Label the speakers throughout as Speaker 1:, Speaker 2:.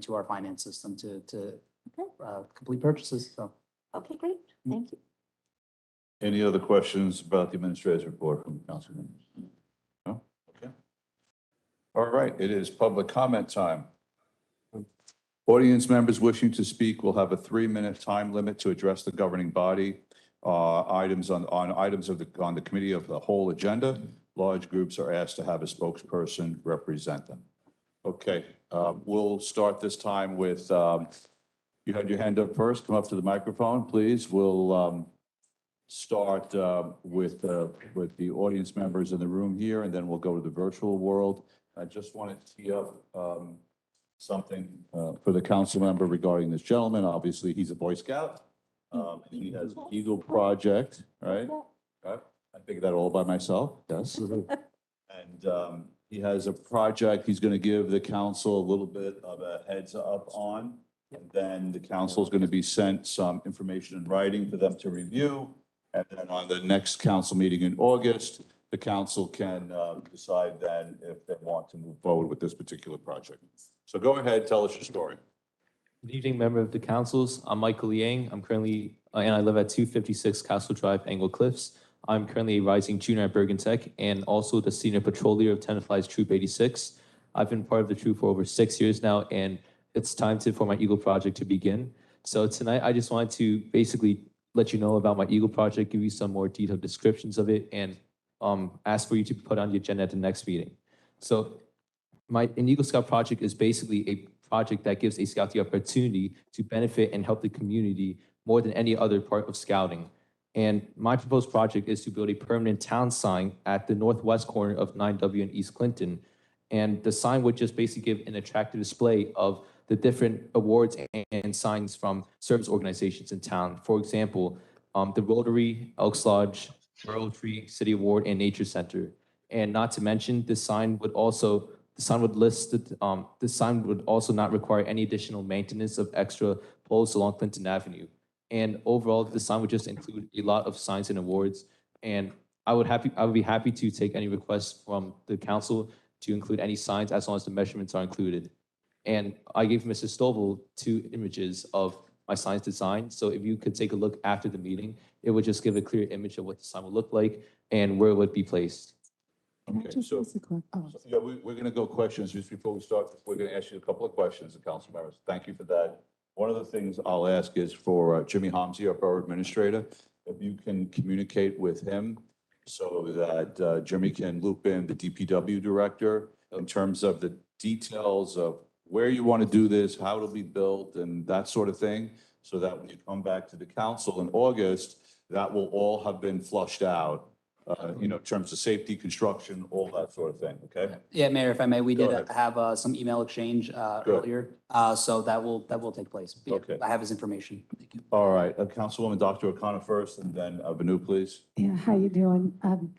Speaker 1: into our finance system to
Speaker 2: Okay.
Speaker 1: complete purchases, so.
Speaker 2: Okay, great. Thank you.
Speaker 3: Any other questions about the administrator's report from council members? No? Okay. All right, it is public comment time. Audience members wishing to speak will have a 3-minute time limit to address the governing body. Items on items of on the committee of the whole agenda. Large groups are asked to have a spokesperson represent them. Okay, we'll start this time with, you had your hand up first. Come up to the microphone, please. We'll start with the audience members in the room here, and then we'll go to the virtual world. I just wanted to tee up something for the council member regarding this gentleman. Obviously, he's a Boy Scout. He has an Eagle Project, right? I figured that all by myself, yes. And he has a project he's going to give the council a little bit of a heads up on. And then the council is going to be sent some information in writing for them to review. And then on the next council meeting in August, the council can decide then if they want to move forward with this particular project. So go ahead, tell us your story.
Speaker 4: Good evening, member of the councils. I'm Michael Liang. I'm currently, and I live at 256 Castle Drive, Angle Cliffs. I'm currently a rising junior at Bergen Tech and also the senior patrol leader of Tenafly's Troop 86. I've been part of the troop for over 6 years now, and it's time for my Eagle Project to begin. So tonight, I just wanted to basically let you know about my Eagle Project, give you some more detailed descriptions of it, and ask for you to put on the agenda at the next meeting. So an Eagle Scout project is basically a project that gives a scout the opportunity to benefit and help the community more than any other part of scouting. And my proposed project is to build a permanent town sign at the northwest corner of 9W and East Clinton. And the sign would just basically give an attractive display of the different awards and signs from service organizations in town. For example, the Rotary, Elks Lodge, Rural Tree, City Award, and Nature Center. And not to mention, the sign would also not require any additional maintenance of extra poles along Clinton Avenue. And overall, the sign would just include a lot of signs and awards. And I would be happy to take any requests from the council to include any signs as long as the measurements are included. And I gave Mr. Stovall 2 images of my sign's design. So if you could take a look after the meeting, it would just give a clear image of what the sign would look like and where it would be placed.
Speaker 3: Okay, so yeah, we're going to go questions. Just before we start, we're going to ask you a couple of questions, the council members. Thank you for that. One of the things I'll ask is for Jimmy Homsey, our borough administrator, if you can communicate with him so that Jimmy can loop in the DPW director in terms of the details of where you want to do this, how it'll be built, and that sort of thing, so that when you come back to the council in August, that will all have been flushed out. In terms of safety, construction, all that sort of thing, okay?
Speaker 1: Yeah, Mayor, if I may, we
Speaker 3: Go
Speaker 1: did
Speaker 3: ahead.
Speaker 1: have some email exchange earlier, so that will take place. Yeah,
Speaker 3: Okay.
Speaker 1: I have his information. Thank you.
Speaker 3: All right, Councilwoman Dr. O'Connor first, and then Vanu, please.
Speaker 5: Yeah, how you doing?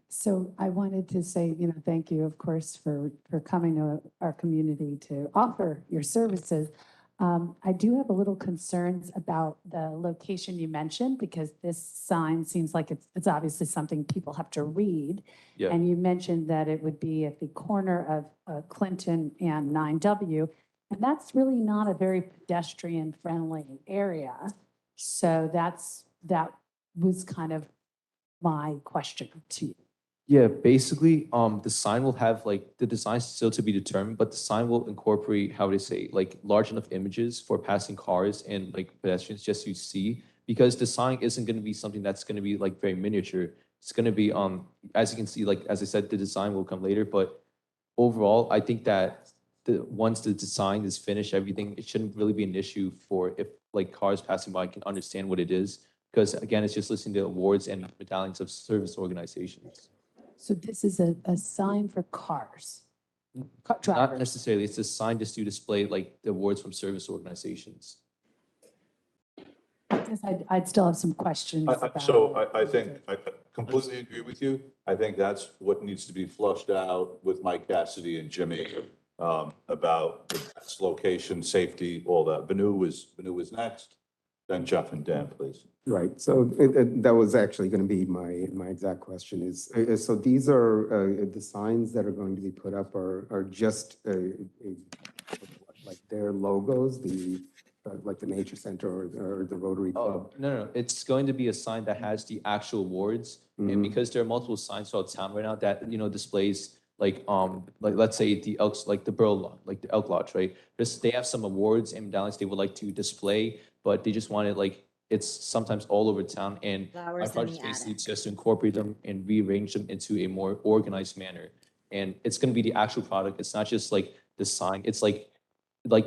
Speaker 5: So I wanted to say, thank you, of course, for coming to our community to offer your services. I do have a little concerns about the location you mentioned, because this sign seems like it's obviously something people have to read.
Speaker 4: Yeah.
Speaker 5: And you mentioned that it would be at the corner of Clinton and 9W. And that's really not a very pedestrian-friendly area. So that was kind of my question to you.
Speaker 4: Yeah, basically, the sign will have the design still to be determined, but the sign will incorporate, how would I say, large enough images for passing cars and pedestrians just to see, because the sign isn't going to be something that's going to be very miniature. It's going to be, as you can see, as I said, the design will come later, but overall, I think that once the design is finished, everything, it shouldn't really be an issue for if cars passing by can understand what it is, because again, it's just listing the awards and medallions of service organizations.
Speaker 5: So this is a sign for cars?
Speaker 4: Not
Speaker 5: Drivers.
Speaker 4: necessarily. It's a sign just to display the awards from service organizations.
Speaker 5: I guess I'd still have some questions about.
Speaker 3: So I think I completely agree with you. I think that's what needs to be flushed out with Mike Cassidy and Jimmy about the best location, safety, all that. Vanu was next, then Jeff and Dan, please.
Speaker 6: Right. So that was actually going to be my exact question is, so these are the signs that are going to be put up are just like their logos, like the Nature Center or the Rotary
Speaker 4: Oh,
Speaker 6: Club?
Speaker 4: no. It's going to be a sign that has the actual awards. And
Speaker 6: Mhm.
Speaker 4: because there are multiple signs throughout town right now that, displays like let's say the Elks, like the Borough Lodge, like the Elk Lodge, right? They have some awards and medallions they would like to display, but they just want it like, it's sometimes all over town. And my
Speaker 2: Flowers in
Speaker 4: project
Speaker 2: the
Speaker 4: basically
Speaker 2: attic.
Speaker 4: just to incorporate them and rearrange them into a more organized manner. And it's gonna be the actual product. It's not just like the sign. It's like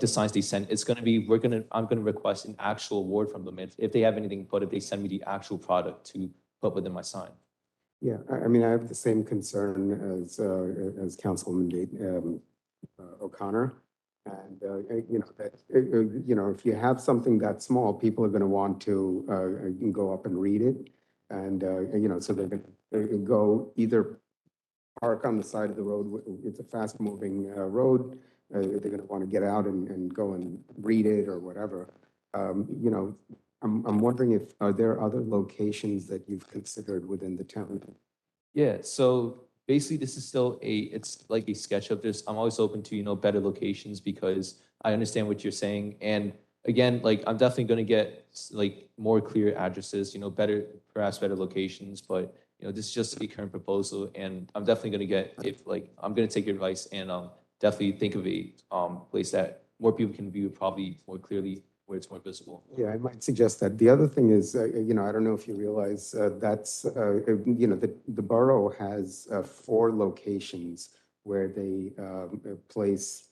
Speaker 4: the signs they send, I'm gonna request an actual award from them if they have anything, but if they send me the actual product to put within my sign.
Speaker 6: Yeah, I mean, I have the same concern as Councilwoman O'Connor. And, if you have something that small, people are going to want to go up and read it. And, so they're going to go either park on the side of the road. It's a fast moving road. They're going to want to get out and go and read it or whatever. I'm wondering are there other locations that you've considered within the town?
Speaker 4: Yeah, so basically this is still it's like a sketch of this. I'm always open to, better locations because I understand what you're saying. And again, like I'm definitely gonna get like more clear addresses, perhaps better locations, but this is just a current proposal and I'm definitely gonna I'm gonna take your advice and definitely think of a place that more people can view probably more clearly where it's more visible.
Speaker 6: Yeah, I might suggest that. The other thing is, I don't know if you realize that's, the borough has 4 locations where they place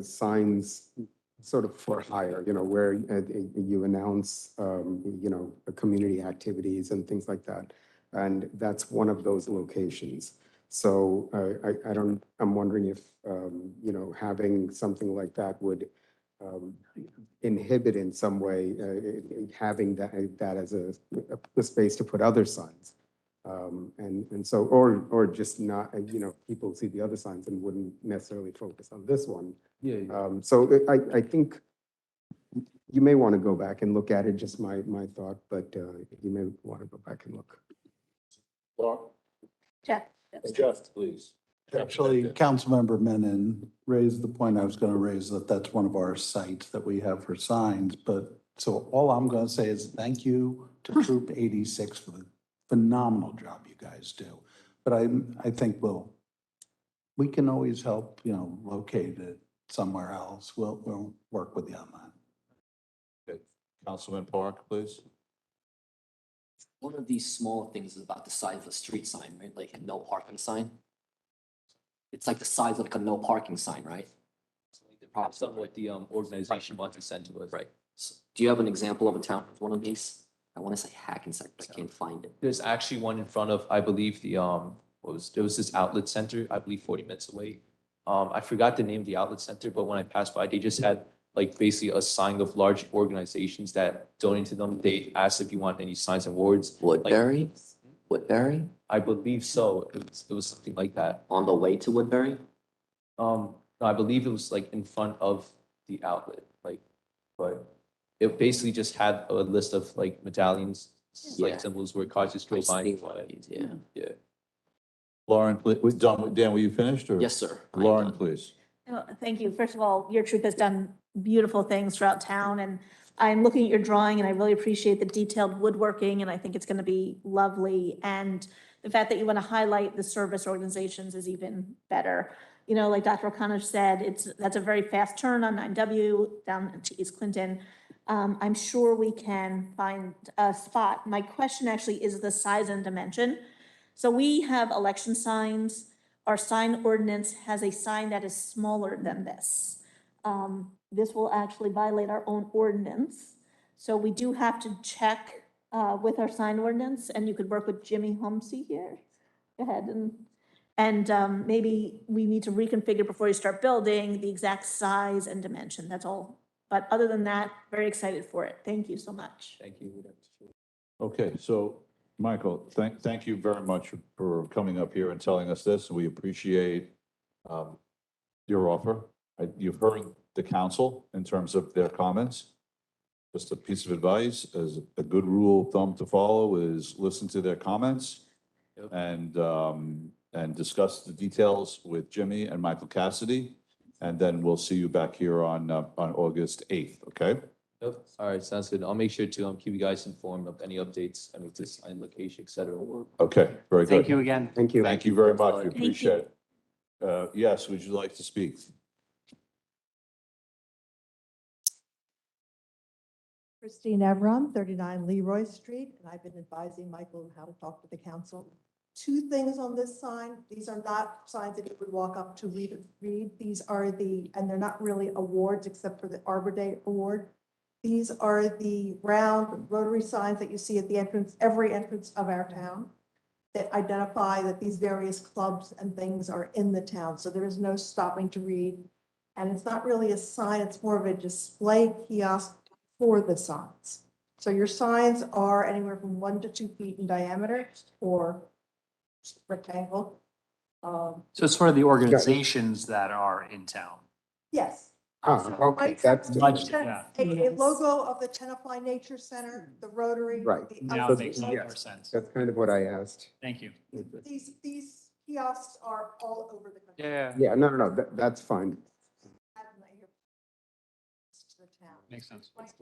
Speaker 6: signs sort of for hire, where you announce, community activities and things like that. And that's one of those locations. So I'm wondering if, having something like that would inhibit in some way having that as a space to put other signs. And so, or just not, people see the other signs and wouldn't necessarily focus on this one.
Speaker 4: Yeah.
Speaker 6: So I think you may want to go back and look at it, just my thought, but you may want to go back and look.
Speaker 2: Jeff.
Speaker 3: Jeff, please.
Speaker 7: Actually, Councilmember Menon raised the point I was going to raise, that that's one of our sites that we have for signs. But so all I'm going to say is thank you to Troop 86 for the phenomenal job you guys do. But I think we can always help, locate it somewhere else. We'll work with you on that.
Speaker 3: Okay. Councilman Park, please.
Speaker 1: One of these small things is about the size of a street sign, right? Like a no parking sign. It's like the size of like a no parking sign, right?
Speaker 4: Perhaps on what the organization wants to send to us.
Speaker 1: Right. So, do you have an example of a town with one of these? I want to say Hackensack, but I can't find it.
Speaker 4: There's actually one in front of, I believe, there was this outlet center, I believe 40 minutes away. I forgot the name of the outlet center, but when I passed by, they just had like basically a sign of large organizations that donate to them. They asked if you want any signs and awards.
Speaker 1: Woodbury? Woodbury?
Speaker 4: I believe so. It was something like that.
Speaker 1: On the way to Woodbury?
Speaker 4: No, I believe it was like in front of the outlet, but it basically just had a list of like medallions, like
Speaker 1: Yeah.
Speaker 4: symbols where cars just drove by.
Speaker 1: Yeah.
Speaker 4: Yeah.
Speaker 3: Lauren, please, Dan, were you finished or?
Speaker 1: Yes, sir. I am
Speaker 3: Lauren,
Speaker 1: done.
Speaker 3: please.
Speaker 2: Thank you. First of all, your troop has done beautiful things throughout town, and I'm looking at your drawing, and I really appreciate the detailed woodworking, and I think it's going to be lovely. And the fact that you want to highlight the service organizations is even better. Like Dr. O'Connor said, that's a very fast turn on 9W down to East Clinton. I'm sure we can find a spot. My question actually is the size and dimension. So we have election signs. Our sign ordinance has a sign that is smaller than this. This will actually violate our own ordinance. So we do have to check with our sign ordinance, and you could work with Jimmy Humsey here. Go ahead and maybe we need to reconfigure before you start building the exact size and dimension. That's all. But other than that, very excited for it. Thank you so much.
Speaker 4: Thank you.
Speaker 3: Okay, so Michael, thank you very much for coming up here and telling us this. We appreciate your offer. You've heard the council in terms of their comments. Just a piece of advice, as a good rule of thumb to follow is listen to their comments and discuss the details with Jimmy and Michael Cassidy. And then we'll see you back here on August 8th, okay?
Speaker 4: Yep. All right, sounds good. I'll make sure to keep you guys informed of any updates, I mean, this sign location, et cetera.
Speaker 3: Okay, very good.
Speaker 8: Thank you again.
Speaker 6: Thank you.
Speaker 3: Thank you very much. We
Speaker 4: Thank
Speaker 2: you.
Speaker 3: appreciate it. Yes, would you like to speak?
Speaker 9: Christine Evron, 39 Leroy Street, and I've been advising Michael how to talk to the council. Two things on this sign. These are not signs that you would walk up to read. These are and they're not really awards except for the Arbor Day Award. These are the round rotary signs that you see at the entrance, every entrance of our town, that identify that these various clubs and things are in the town. So there is no stopping to read. And it's not really a sign, it's more of a display kiosk for the signs. So your signs are anywhere from 1 to 2 feet in diameter or rectangle.
Speaker 8: So it's for the organizations that are in town.
Speaker 9: Yes.
Speaker 6: Okay, that's,
Speaker 8: Much, yeah.
Speaker 9: A logo of the Tenafly Nature Center, the Rotary.
Speaker 6: Right.
Speaker 9: the
Speaker 8: Now
Speaker 9: other
Speaker 8: it makes a lot
Speaker 6: Yes.
Speaker 8: more sense.
Speaker 6: that's kind of what I asked.
Speaker 8: Thank you.
Speaker 9: These kiosks are all over the country.
Speaker 8: Yeah,
Speaker 6: Yeah, no, that's fine.
Speaker 8: makes sense.
Speaker 5: Thanks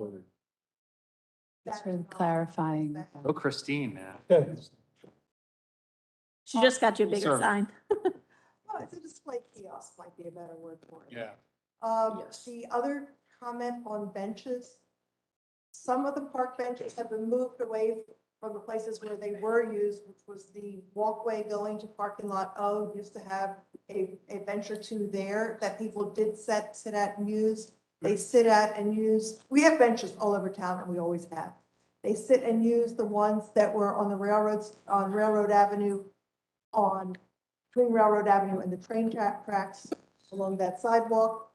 Speaker 5: for clarifying.
Speaker 8: Oh, Christine, man.
Speaker 2: She just got you a bigger
Speaker 8: Sure.
Speaker 2: sign.
Speaker 9: Oh, it's a display kiosk, might be a better word for it.
Speaker 8: Yeah.
Speaker 1: Yes.
Speaker 9: The other comment on benches, some of the park benches have been moved away from the places where they were used, which was the walkway going to parking lot O, used to have a bench or two there that people did sit at and use. They sit at and use, we have benches all over town, and we always have. They sit and use the ones that were on the railroads, on Railroad Avenue, between Railroad Avenue and the train tracks along that sidewalk.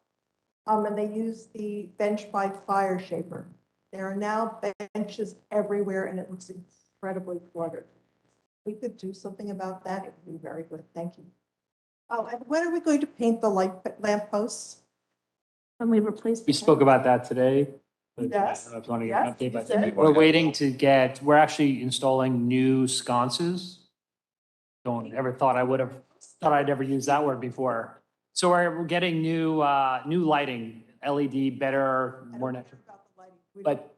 Speaker 9: And they use the bench by Fire Shaper. There are now benches everywhere, and it looks incredibly cluttered. We could do something about that. It would be very good. Thank you. Oh, and when are we going to paint the lamp posts?
Speaker 2: When we replaced.
Speaker 8: We spoke about that today. but
Speaker 9: Yes.
Speaker 8: I don't know if you want to get an
Speaker 9: Yes,
Speaker 8: update,
Speaker 9: you
Speaker 8: but
Speaker 9: said.
Speaker 8: we're waiting to we're actually installing new sconces. Thought I'd ever used that word before. So we're getting new lighting, LED, better, more natural. But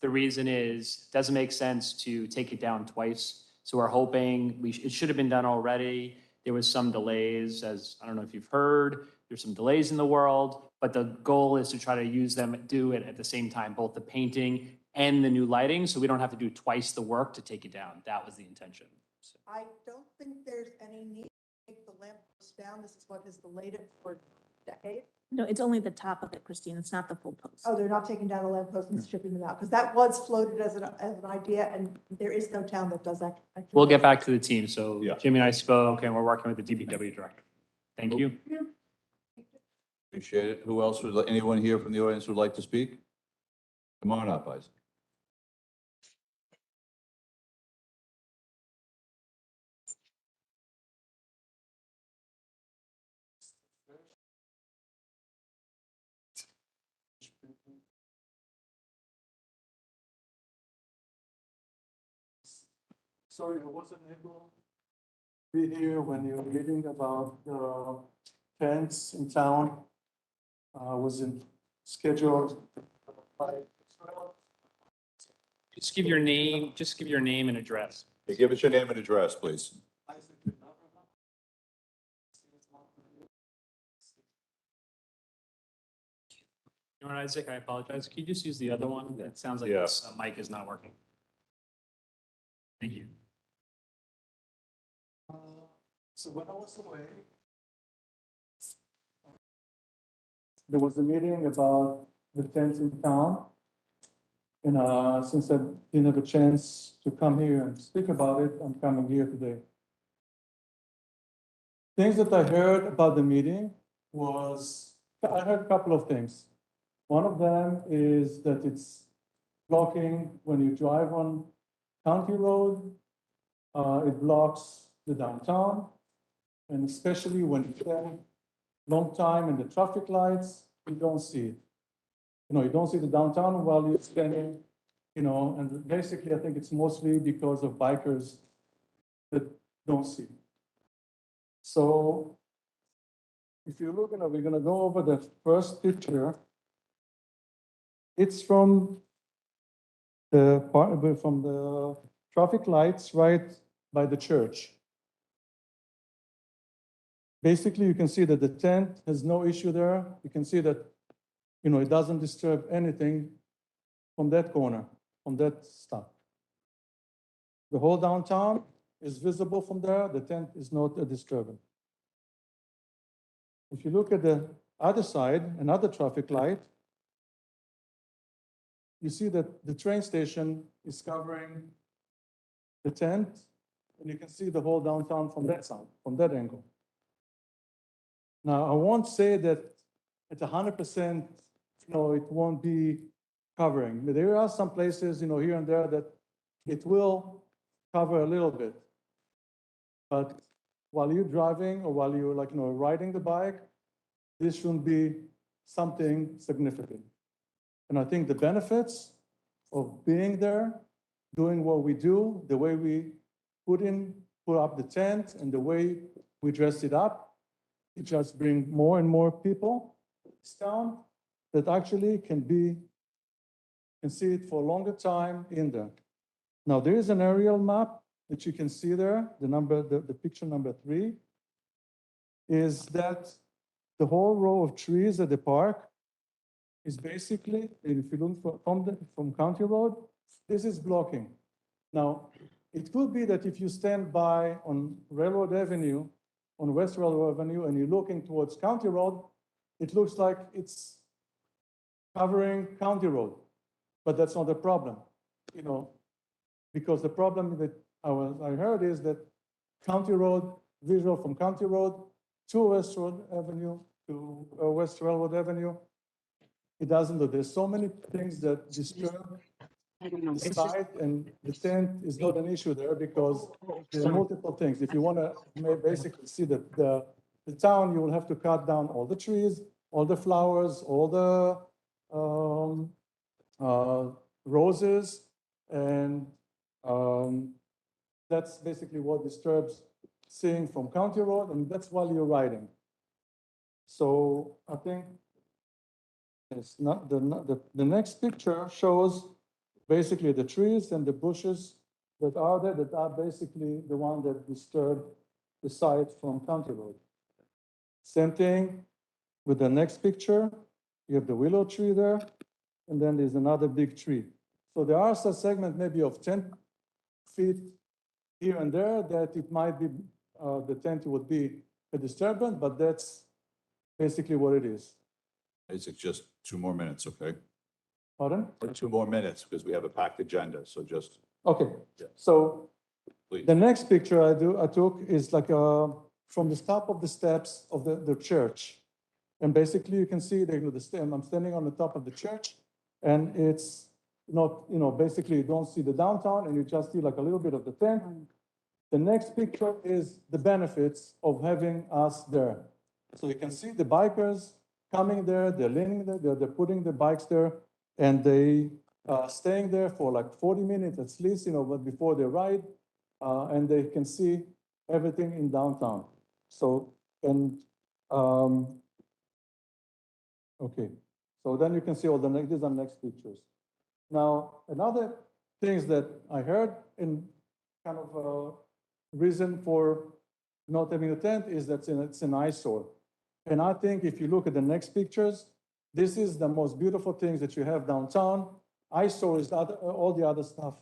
Speaker 8: The reason is, doesn't make sense to take it down twice. So we're hoping, it should have been done already. There was some delays, as, I don't know if you've heard, there's some delays in the world, but the goal is to try to do it at the same time, both the painting and the new lighting, so we don't have to do twice the work to take it down. That was the intention. So-
Speaker 9: I don't think there's any need to take the lamp posts down. This is what is the latest for decade.
Speaker 2: No, it's only the top of it, Christine. It's not the full post.
Speaker 9: Oh, they're not taking down the lamp posts and stripping them out, because that was floated as an idea, and there is no town that does that.
Speaker 8: We'll get back to the team. So
Speaker 3: Yeah.
Speaker 8: Jimmy and I spoke, and we're working with the DPW director. Thank you.
Speaker 3: Appreciate it. Who else anyone here from the audience would like to speak? Come on up, Isaac.
Speaker 10: Sorry, I wasn't able to be here when you were reading about the fence in town. Was in scheduled.
Speaker 8: Just give your name and address.
Speaker 3: Hey, give us your name and address, please.
Speaker 8: You know what, Isaac, I apologize. Can you just use the other one? That sounds like
Speaker 3: Yeah.
Speaker 8: this mic is not working. Thank you.
Speaker 10: So when I was away, there was a meeting about the fence in town. And since I didn't have a chance to come here and speak about it, I'm coming here today. Things that I heard about the meeting I heard a couple of things. One of them is that it's blocking when you drive on County Road. It blocks the downtown. And especially when you spend long time in the traffic lights, you don't see it. You don't see the downtown while you're spending, and basically I think it's mostly because of bikers that don't see. So if you look, we're gonna go over the first picture. It's from from the traffic lights right by the church. Basically, you can see that the tent has no issue there. You can see that, it doesn't disturb anything from that corner, from that stop. The whole downtown is visible from there. The tent is not a disturbance. If you look at the other side, another traffic light, you see that the train station is covering the tent, and you can see the whole downtown from that side, from that angle. Now, I won't say that at 100%, it won't be covering. But there are some places, here and there that it will cover a little bit. But while you're driving or while you're riding the bike, this shouldn't be something significant. And I think the benefits of being there, doing what we do, the way we put up the tent and the way we dress it up, it just brings more and more people to this town that actually can see it for a longer time in there. Now, there is an aerial map that you can see there. The picture number 3 is that the whole row of trees at the park is basically, if you look from County Road, this is blocking. Now, it could be that if you stand by on Railroad Avenue, on West Railroad Avenue, and you're looking towards County Road, it looks like it's covering County Road. But that's not the problem, because the problem that I heard is that County Road, visual from County Road to West Railroad Avenue, it doesn't do. There's so many things that disturb the site, and the tent is not an issue there because there are multiple things. If you want to basically see the town, you will have to cut down all the trees, all the flowers, all the roses, and that's basically what disturbs seeing from County Road, and that's while you're riding. So I think it's not the next picture shows basically the trees and the bushes that are there that are basically the one that disturb the site from County Road. Same thing with the next picture. You have the willow tree there, and then there's another big tree. So there are some segments maybe of 10 feet here and there that it might be, the tent would be a disturbance, but that's basically what it is.
Speaker 3: Is it just 2 more minutes, okay?
Speaker 10: Pardon?
Speaker 3: 2 more minutes, because we have a packed agenda, so just,
Speaker 10: Okay,
Speaker 3: Yeah.
Speaker 10: so
Speaker 3: please.
Speaker 10: the next picture I took is from the top of the steps of the church. And basically you can see I'm standing on the top of the church, and it's not, basically you don't see the downtown and you just see a little bit of the tent. The next picture is the benefits of having us there. So you can see the bikers coming there, they're leaning there, they're putting the bikes there, and they staying there for 40 minutes at least, but before they ride, and they can see everything in downtown. So, and, okay. So then you can see all these are next pictures. Now, another things that I heard in kind of a reason for not having a tent is that it's an eyesore. And I think if you look at the next pictures, this is the most beautiful things that you have downtown. Eyesore is all the other stuff.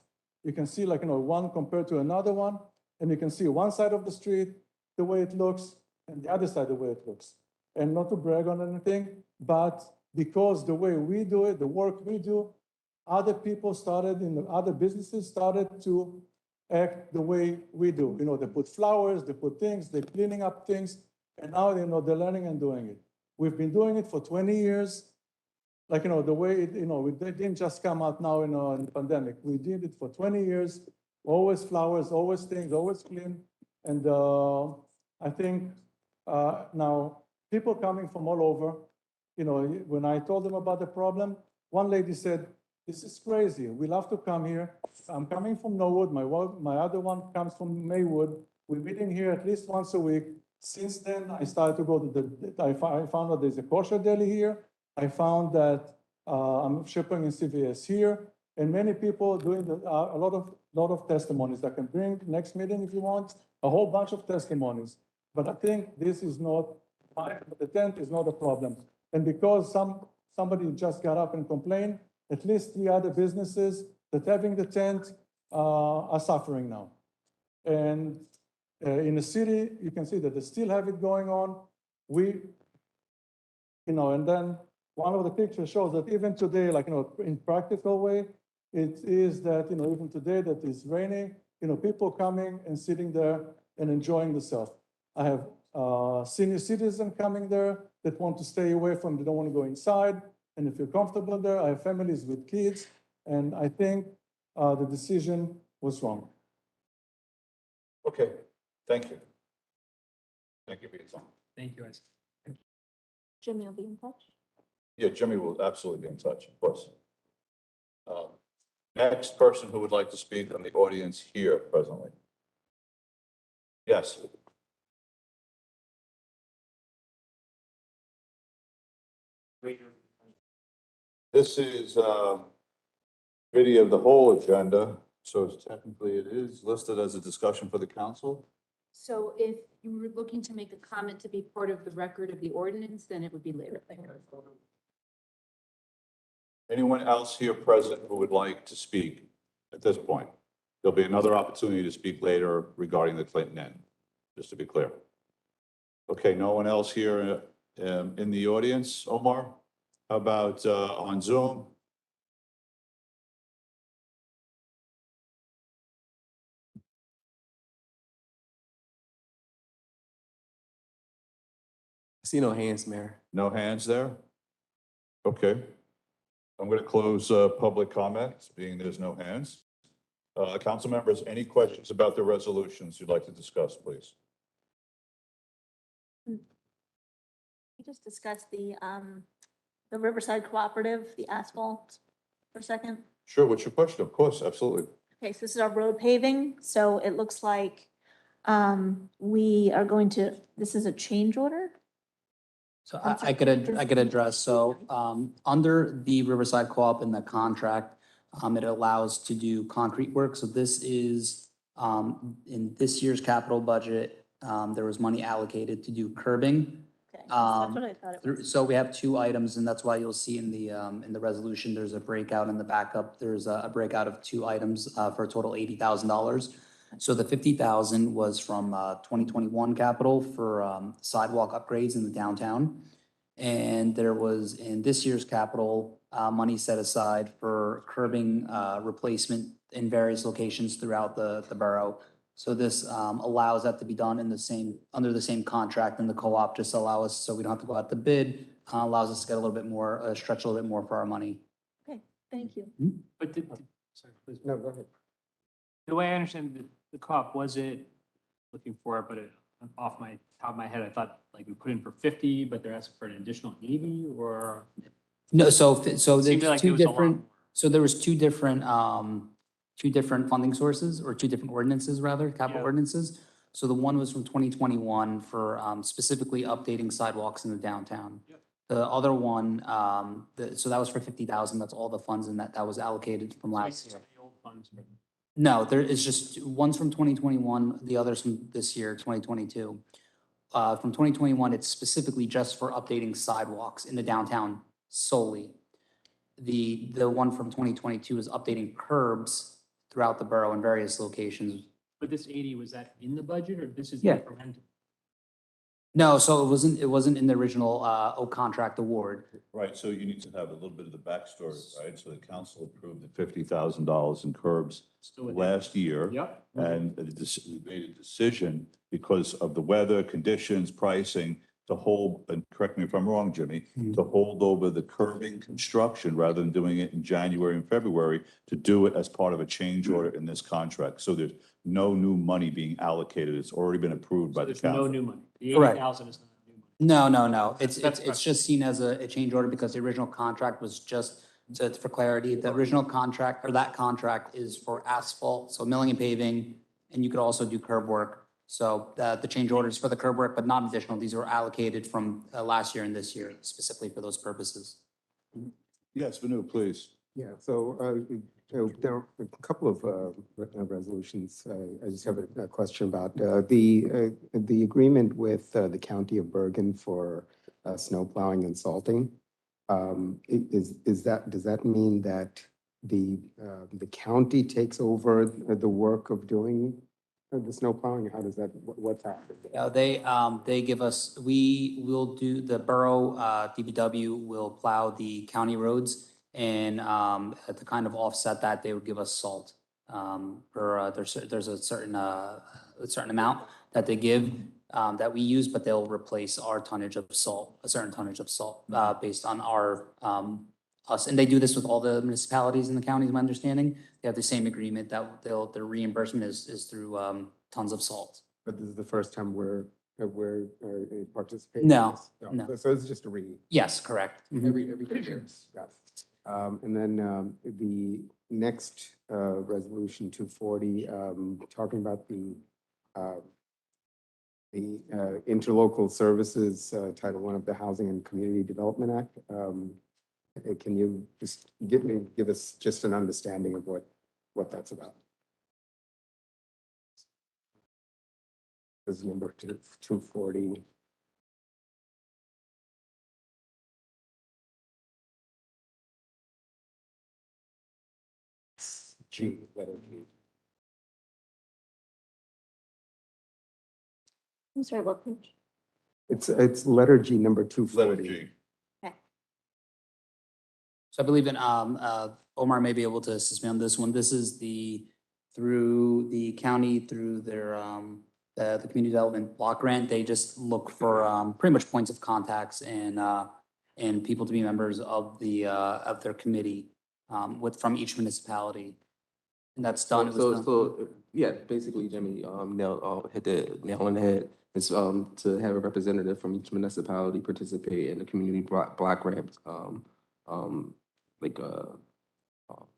Speaker 10: You can see one compared to another one, and you can see one side of the street, the way it looks, and the other side, the way it looks. And not to brag on anything, but because the way we do it, the work we do, other people other businesses started to act the way we do. They put flowers, they put things, they're cleaning up things, and now, they're learning and doing it. We've been doing it for 20 years. The way it didn't just come out now in the pandemic. We did it for 20 years, always flowers, always things, always clean. And I think now people coming from all over, when I told them about the problem, one lady said, "This is crazy. We love to come here. I'm coming from Norwood. My other one comes from Maywood. We're meeting here at least once a week. Since then, I started to go to I found that there's a kosher deli here. I found that I'm shipping in CVS here, and many people doing a lot of testimonies. I can bring next meeting if you want, a whole bunch of testimonies. But I think this is not, the tent is not a problem. And because somebody just got up and complained, at least 3 other businesses that having the tent are suffering now. And in the city, you can see that they still have it going on. And then one of the pictures shows that even today, like, in practical way, it is that, even today that it's raining, people coming and sitting there and enjoying themselves. I have senior citizens coming there that want to stay away from, they don't want to go inside, and they feel comfortable there. I have families with kids, and I think the decision was wrong.
Speaker 3: Okay, thank you. Thank you for your time.
Speaker 8: Thank you, guys.
Speaker 2: Jimmy will be in touch.
Speaker 3: Yeah, Jimmy will absolutely be in touch, of course. Next person who would like to speak from the audience here presently. Yes. This is video of the whole agenda, so technically it is listed as a discussion for the council.
Speaker 11: So if you were looking to make a comment to be part of the record of the ordinance, then it would be later.
Speaker 3: Anyone else here present who would like to speak at this point? There'll be another opportunity to speak later regarding the Clinton Inn, just to be clear. Okay, no one else here in the audience, Omar? How about on Zoom?
Speaker 12: I see no hands, Mayor.
Speaker 3: No hands there? Okay. I'm going to close public comments, being there's no hands. Council members, any questions about the resolutions you'd like to discuss, please?
Speaker 2: We just discussed the Riverside Cooperative, the asphalt for a second.
Speaker 3: Sure, what's your question? Of course, absolutely.
Speaker 2: Okay, so this is our road paving, so it looks like we are going to, this is a change order?
Speaker 13: So
Speaker 2: I'm
Speaker 13: I could, I could address, so, under the Riverside Co-op in the contract, it allows to do concrete work. So this is, in this year's capital budget, there was money allocated to do curbing.
Speaker 2: Okay, that's what I thought it was.
Speaker 13: So we have 2 items, and that's why you'll see in the resolution, there's a breakout in the backup. There's a breakout of 2 items, for a total $80,000. So the 50,000 was from 2021 capital for sidewalk upgrades in the downtown. And there was in this year's capital money set aside for curbing replacement in various locations throughout the borough. So this allows that to be done in the same, under the same contract, and the co-op just allow us, so we don't have to go out to bid, allows us to get a little bit more, stretch a little bit more for our money.
Speaker 2: Okay, thank you.
Speaker 8: But sorry, please.
Speaker 6: No, go ahead.
Speaker 8: The way I understand the co-op, was it looking for it, but off my top of my head, I thought like we put in for 50, but they're asking for an additional 80, or?
Speaker 13: No, so
Speaker 8: Seemed
Speaker 13: there's
Speaker 8: like it
Speaker 13: 2
Speaker 8: was a lot
Speaker 13: different,
Speaker 8: more.
Speaker 13: so there was 2 different, 2 different funding sources, or 2 different ordinances rather, capital
Speaker 8: Yeah.
Speaker 13: ordinances. So the one was from 2021 for specifically updating sidewalks in the downtown.
Speaker 8: Yep.
Speaker 13: The other one, so that was for 50,000, that's all the funds in that was allocated from last year.
Speaker 8: The old funds, but-
Speaker 13: No, there is just, one's from 2021, the other's from this year, 2022. From 2021, it's specifically just for updating sidewalks in the downtown solely. The one from 2022 is updating curbs throughout the borough in various locations.
Speaker 8: But this 80, was that in the budget, or this is
Speaker 13: Yeah.
Speaker 8: incremental?
Speaker 13: No, so it wasn't in the original contract award.
Speaker 3: Right, so you need to have a little bit of the backstory, right? So the council approved the $50,000 in curbs
Speaker 8: Still with it?
Speaker 3: last year.
Speaker 8: Yep.
Speaker 3: And we made a decision because of the weather, conditions, pricing, to hold, and correct me if I'm wrong, Jimmy, to hold over the curbing construction rather than doing it in January and February, to do it as part of a change order in this contract. So there's no new money being allocated. It's already been approved by
Speaker 8: So
Speaker 3: the
Speaker 8: there's no
Speaker 3: council.
Speaker 8: new money. The
Speaker 13: Correct.
Speaker 8: 80,000 is not new money.
Speaker 13: No.
Speaker 8: That's
Speaker 13: It's just seen as a change order because the original contract was just, so it's for clarity, the original contract, or that contract is for asphalt, so milling and paving, and you could also do curb work. So the change orders for the curb work, but not additional. These were allocated from last year and this year specifically for those purposes.
Speaker 3: Yes, Vanu, please.
Speaker 6: Yeah, so there are a couple of resolutions. I just have a question about the agreement with the County of Bergen for snow plowing and salting. Does that mean that the county takes over the work of doing the snow plowing? How does that, what's happening?
Speaker 13: They give us, we will do, the borough, DPW will plow the county roads. And to kind of offset that, they would give us salt. There's a certain amount that they give that we use, but they'll replace our tonnage of salt, a certain tonnage of salt based on our us. And they do this with all the municipalities in the county, is my understanding. They have the same agreement that their reimbursement is through tons of salt.
Speaker 6: But this is the first time we're participating?
Speaker 13: No,
Speaker 6: in this?
Speaker 13: no.
Speaker 6: So it's just a
Speaker 13: Yes, correct.
Speaker 6: every 2 years. Got it. And then the next resolution 240, talking about the interlocal services, Title I of the Housing and Community Development Act. Can you just give us just an understanding of what that's about? This is number 240. G, letter G.
Speaker 2: I'm sorry, what page?
Speaker 6: It's letter G, number 240.
Speaker 3: Letter G.
Speaker 13: So I believe in, Omar may be able to assist me on this one. This is through the county, through their, the community development block grant. They just look for, pretty much points of contacts and people to be members of their committee, from each municipality. And that's done. It was done.
Speaker 12: So, yeah, basically, Jimmy, hit the nail on the head. It's, to have a representative from each municipality participate in the community block grant,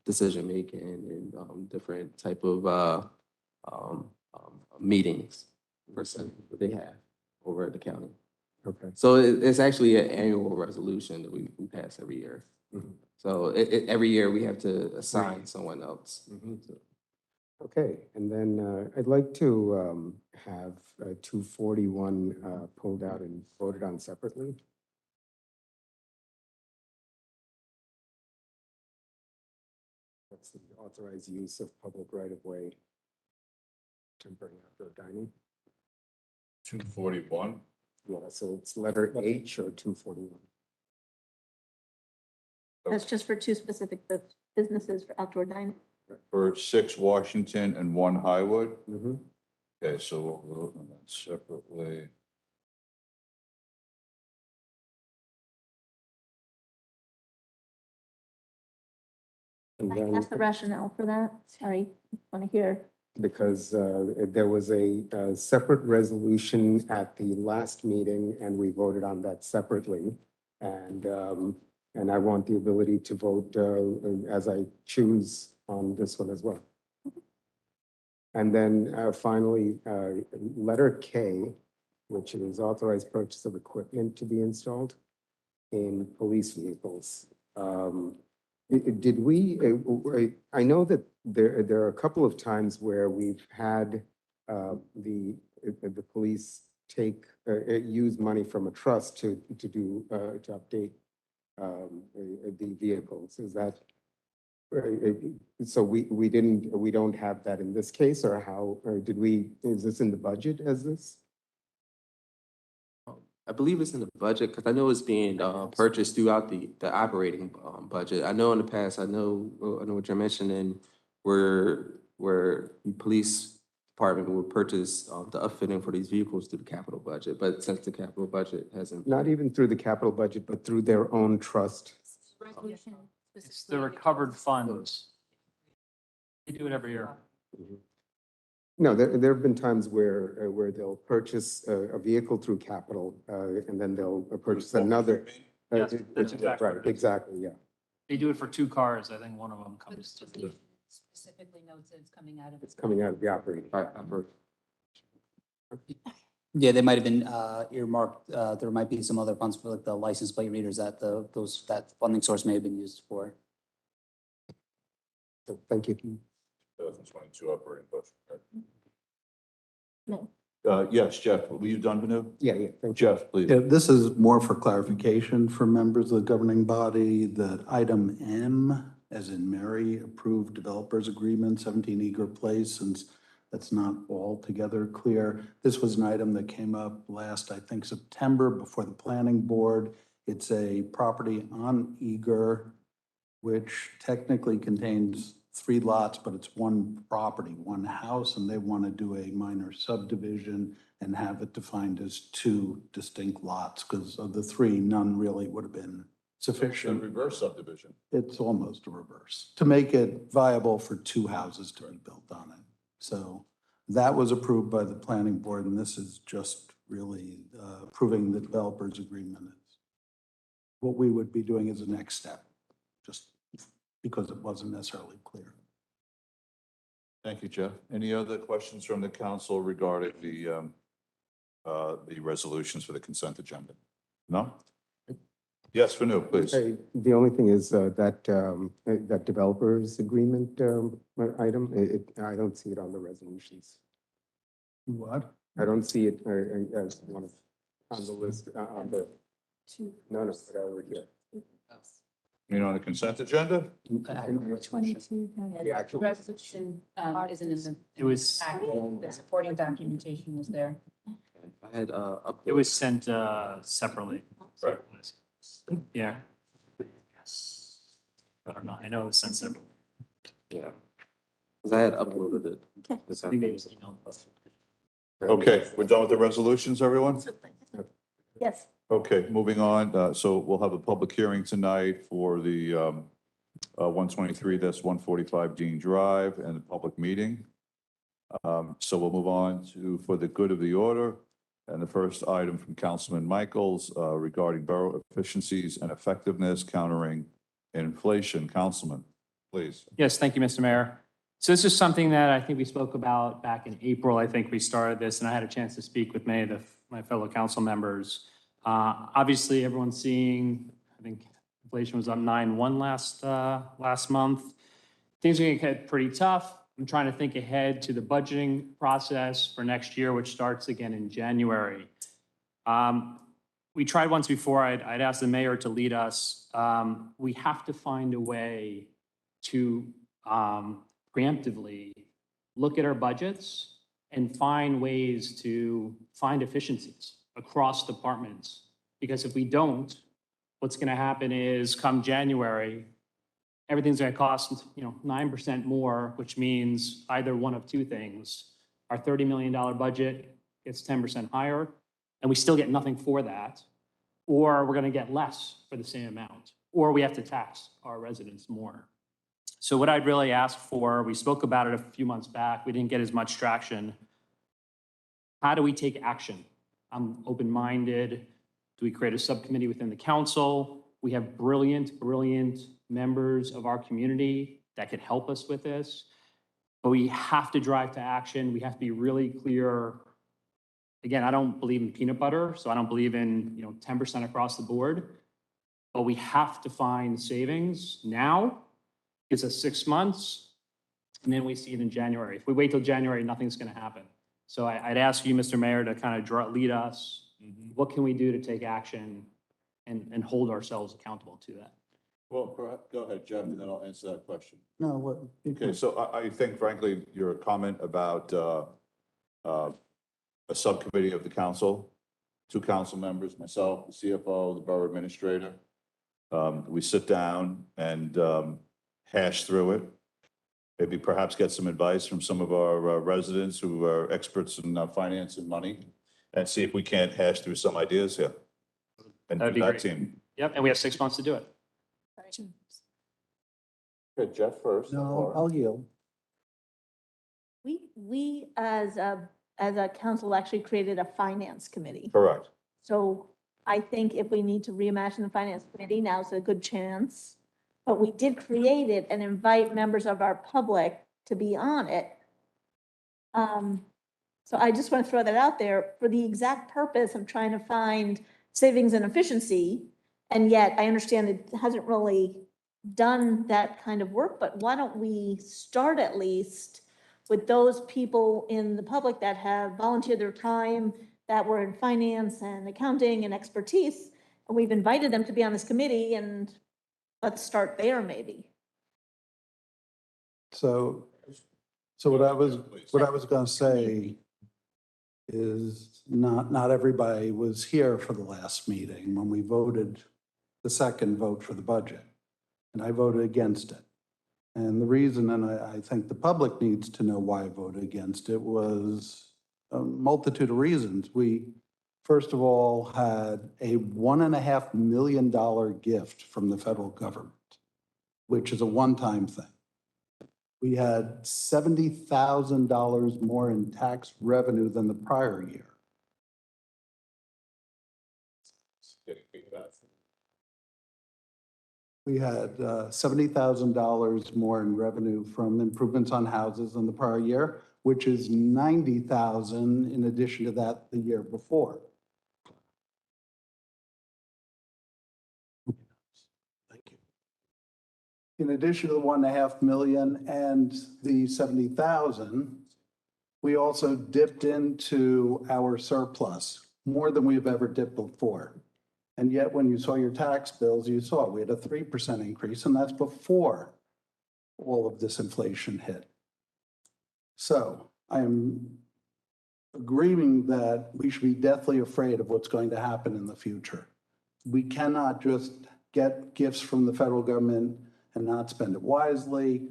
Speaker 12: decision making and different type of meetings that they have over at the county.
Speaker 6: Okay.
Speaker 12: So it's actually an annual resolution that we pass every year.
Speaker 6: Mhm.
Speaker 12: So every year we have to assign someone else.
Speaker 6: Okay, and then I'd like to have 241 pulled out and voted on separately. That's the authorized use of public right-of-way, temporary outdoor dining.
Speaker 3: 241.
Speaker 6: Yeah, so it's letter H or 241.
Speaker 2: That's just for two specific businesses for outdoor dining.
Speaker 3: For 6 Washington and 1 Highwood.
Speaker 6: Mm-hmm.
Speaker 3: Okay, so we'll vote on that separately.
Speaker 6: And
Speaker 2: Can I
Speaker 6: then,
Speaker 2: ask the rationale for that? Sorry, want to hear.
Speaker 6: because there was a separate resolution at the last meeting and we voted on that separately. And I want the ability to vote as I choose on this one as well. And then finally, letter K, which is authorized purchase of equipment to be installed in police vehicles. Did we, I know that there are a couple of times where we've had the police use money from a trust to update the vehicles. Is that, so we don't have that in this case, or how, or is this in the budget as this?
Speaker 12: I believe it's in the budget because I know it's being purchased throughout the operating budget. I know in the past, I know what you're mentioning, where the police department will purchase the upfitting for these vehicles through the capital budget. But since the capital budget hasn't.
Speaker 6: Not even through the capital budget, but through their own trust.
Speaker 11: Resolution.
Speaker 8: It's the recovered funds. We do it every year.
Speaker 6: No, there have been times where they'll purchase a vehicle through capital, and then they'll purchase another.
Speaker 8: Yes, that's exactly
Speaker 6: Right, exactly, yeah.
Speaker 8: They do it for 2 cars. I think one of them comes to the.
Speaker 11: Specifically notes that it's coming out of.
Speaker 6: It's coming out of the operating.
Speaker 13: Yeah, they might have been earmarked, there might be some other funds for like the license plate readers that that funding source may have been used for.
Speaker 6: Thank you.
Speaker 3: 2022 operating budget.
Speaker 2: No.
Speaker 3: Yes, Jeff, were you done, Vanu?
Speaker 6: Yeah, thank you.
Speaker 3: Jeff, please.
Speaker 7: Yeah, this is more for clarification for members of the governing body, that item M, as in Mary, approved developers agreement, 17 Eager Place, since that's not altogether clear. This was an item that came up last, I think, September before the planning board. It's a property on Eager, which technically contains 3 lots, but it's one property, one house, and they want to do a minor subdivision and have it defined as 2 distinct lots, because of the 3, none really would have been sufficient.
Speaker 3: Reverse subdivision.
Speaker 7: It's almost a reverse, to make it viable for 2 houses to be built on it. So that was approved by the planning board, and this is just really approving the developer's agreement. What we would be doing as a next step, just because it wasn't necessarily clear.
Speaker 3: Thank you, Jeff. Any other questions from the council regarding the resolutions for the consent agenda? No? Yes, Vanu, please.
Speaker 6: The only thing is that developers agreement item, I don't see it on the resolutions.
Speaker 7: What?
Speaker 6: I don't see it as one of, on the list, on the, no, but over here.
Speaker 3: You know, on the consent agenda?
Speaker 5: 22.
Speaker 6: The actual,
Speaker 11: Resolution isn't in the
Speaker 8: It was,
Speaker 11: packet. The supporting documentation was there.
Speaker 12: I had,
Speaker 8: it was sent separately.
Speaker 3: Right.
Speaker 8: Yeah. I don't know. I know it was sent separately.
Speaker 12: yeah. 'Cause I had uploaded it.
Speaker 2: Okay.
Speaker 12: this
Speaker 8: I think they
Speaker 12: afternoon.
Speaker 8: just emailed us.
Speaker 3: Okay, we're done with the resolutions, everyone?
Speaker 2: Yes.
Speaker 3: Okay, moving on. So we'll have a public hearing tonight for the 123, that's 145 Dean Drive, and the public meeting. So we'll move on to, for the good of the order, and the first item from Councilman Michaels regarding borough efficiencies and effectiveness countering inflation. Councilman, please.
Speaker 8: Yes, thank you, Mr. Mayor. So this is something that I think we spoke about back in April. I think we started this, and I had a chance to speak with many of my fellow council members. Obviously, everyone's seeing, I think inflation was up 9.1 last month. Things are going to get pretty tough. I'm trying to think ahead to the budgeting process for next year, which starts again in January. We tried once before. I'd asked the mayor to lead us. We have to find a way to preemptively look at our budgets and find ways to find efficiencies across departments. Because if we don't, what's going to happen is come January, everything's going to cost, 9% more, which means either one of 2 things. Our $30 million budget gets 10% higher, and we still get nothing for that. Or we're going to get less for the same amount. Or we have to tax our residents more. So what I'd really ask for, we spoke about it a few months back, we didn't get as much traction. How do we take action? I'm open-minded. Do we create a subcommittee within the council? We have brilliant members of our community that could help us with this. But we have to drive to action. We have to be really clear. Again, I don't believe in peanut butter, so I don't believe in 10% across the board. But we have to find savings now. Gives us 6 months, and then we see it in January. If we wait till January, nothing's going to happen. So I'd ask you, Mr. Mayor, to kind of lead us. What can we do to take action and hold ourselves accountable to that?
Speaker 3: Well, perhaps, go ahead, Jeff, and then I'll answer that question.
Speaker 7: No, what?
Speaker 3: Okay, so I think frankly, your comment about a subcommittee of the council, 2 council members, myself, the CFO, the borough administrator, we sit down and hash through it. Maybe perhaps get some advice from some of our residents who are experts in finance and money, and see if we can't hash through some ideas here. And
Speaker 8: That'd be
Speaker 3: that
Speaker 8: great.
Speaker 3: team.
Speaker 8: Yep, and we have 6 months to do it.
Speaker 3: Okay, Jeff first.
Speaker 7: No, I'll yield.
Speaker 2: We as a council actually created a finance committee.
Speaker 3: Correct.
Speaker 2: So I think if we need to reimagine the finance committee, now's a good chance. But we did create it and invite members of our public to be on it. So I just want to throw that out there for the exact purpose of trying to find savings and efficiency. And yet I understand it hasn't really done that kind of work, but why don't we start at least with those people in the public that have volunteered their time, that were in finance and accounting and expertise, and we've invited them to be on this committee, and let's start there maybe.
Speaker 7: So what I was gonna say is not everybody was here for the last meeting when we voted the second vote for the budget. And I voted against it. And the reason, and I think the public needs to know why I voted against it, was a multitude of reasons. We, first of all, had a $1.5 million gift from the federal government, which is a one-time thing. We had $70,000 more in tax revenue than the prior year. We had $70,000 more in revenue from improvements on houses than the prior year, which is $90,000 in addition to that the year before. Thank you. In addition to the $1.5 million and the $70,000, we also dipped into our surplus more than we've ever dipped before. And yet when you saw your tax bills, you saw we had a 3% increase, and that's before all of this inflation hit. So I am agreeing that we should be deathly afraid of what's going to happen in the future. We cannot just get gifts from the federal government and not spend it wisely,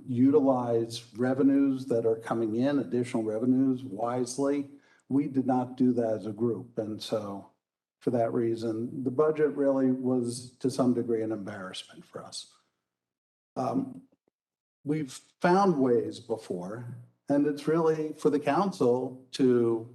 Speaker 7: utilize revenues that are coming in, additional revenues wisely. We did not do that as a group. And so for that reason, the budget really was to some degree an embarrassment for us. We've found ways before, and it's really for the council to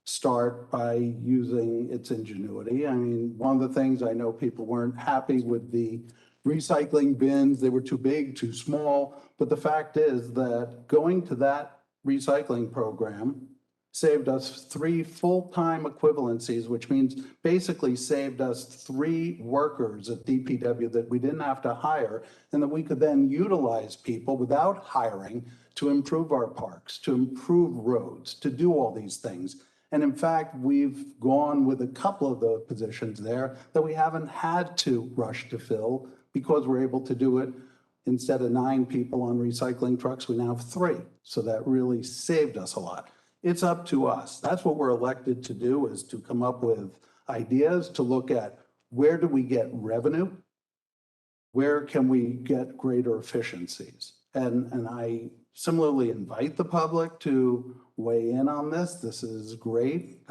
Speaker 7: start by using its ingenuity. I mean, one of the things I know people weren't happy with the recycling bins. They were too big, too small. But the fact is that going to that recycling program saved us 3 full-time equivalencies, which means basically saved us 3 workers at DPW that we didn't have to hire, and that we could then utilize people without hiring to improve our parks, to improve roads, to do all these things. And in fact, we've gone with a couple of the positions there that we haven't had to rush to fill because we're able to do it. Instead of 9 people on recycling trucks, we now have 3. So that really saved us a lot. It's up to us. That's what we're elected to do, is to come up with ideas, to look at where do we get revenue? Where can we get greater efficiencies? And I similarly invite the public to weigh in on this. This is great.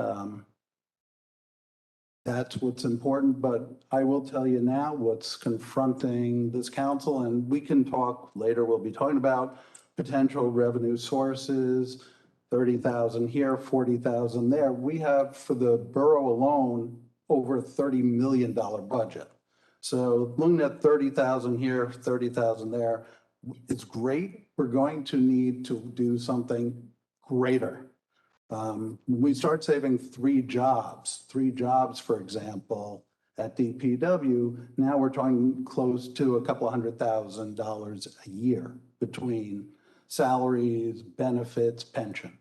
Speaker 7: That's what's important, but I will tell you now what's confronting this council, and we can talk later. We'll be talking about potential revenue sources, 30,000 here, 40,000 there. We have, for the borough alone, over $30 million budget. So looking at 30,000 here, 30,000 there, it's great. We're going to need to do something greater. When we start saving 3 jobs, for example, at DPW, now we're talking close to a couple $100,000 a year between salaries, benefits, pension.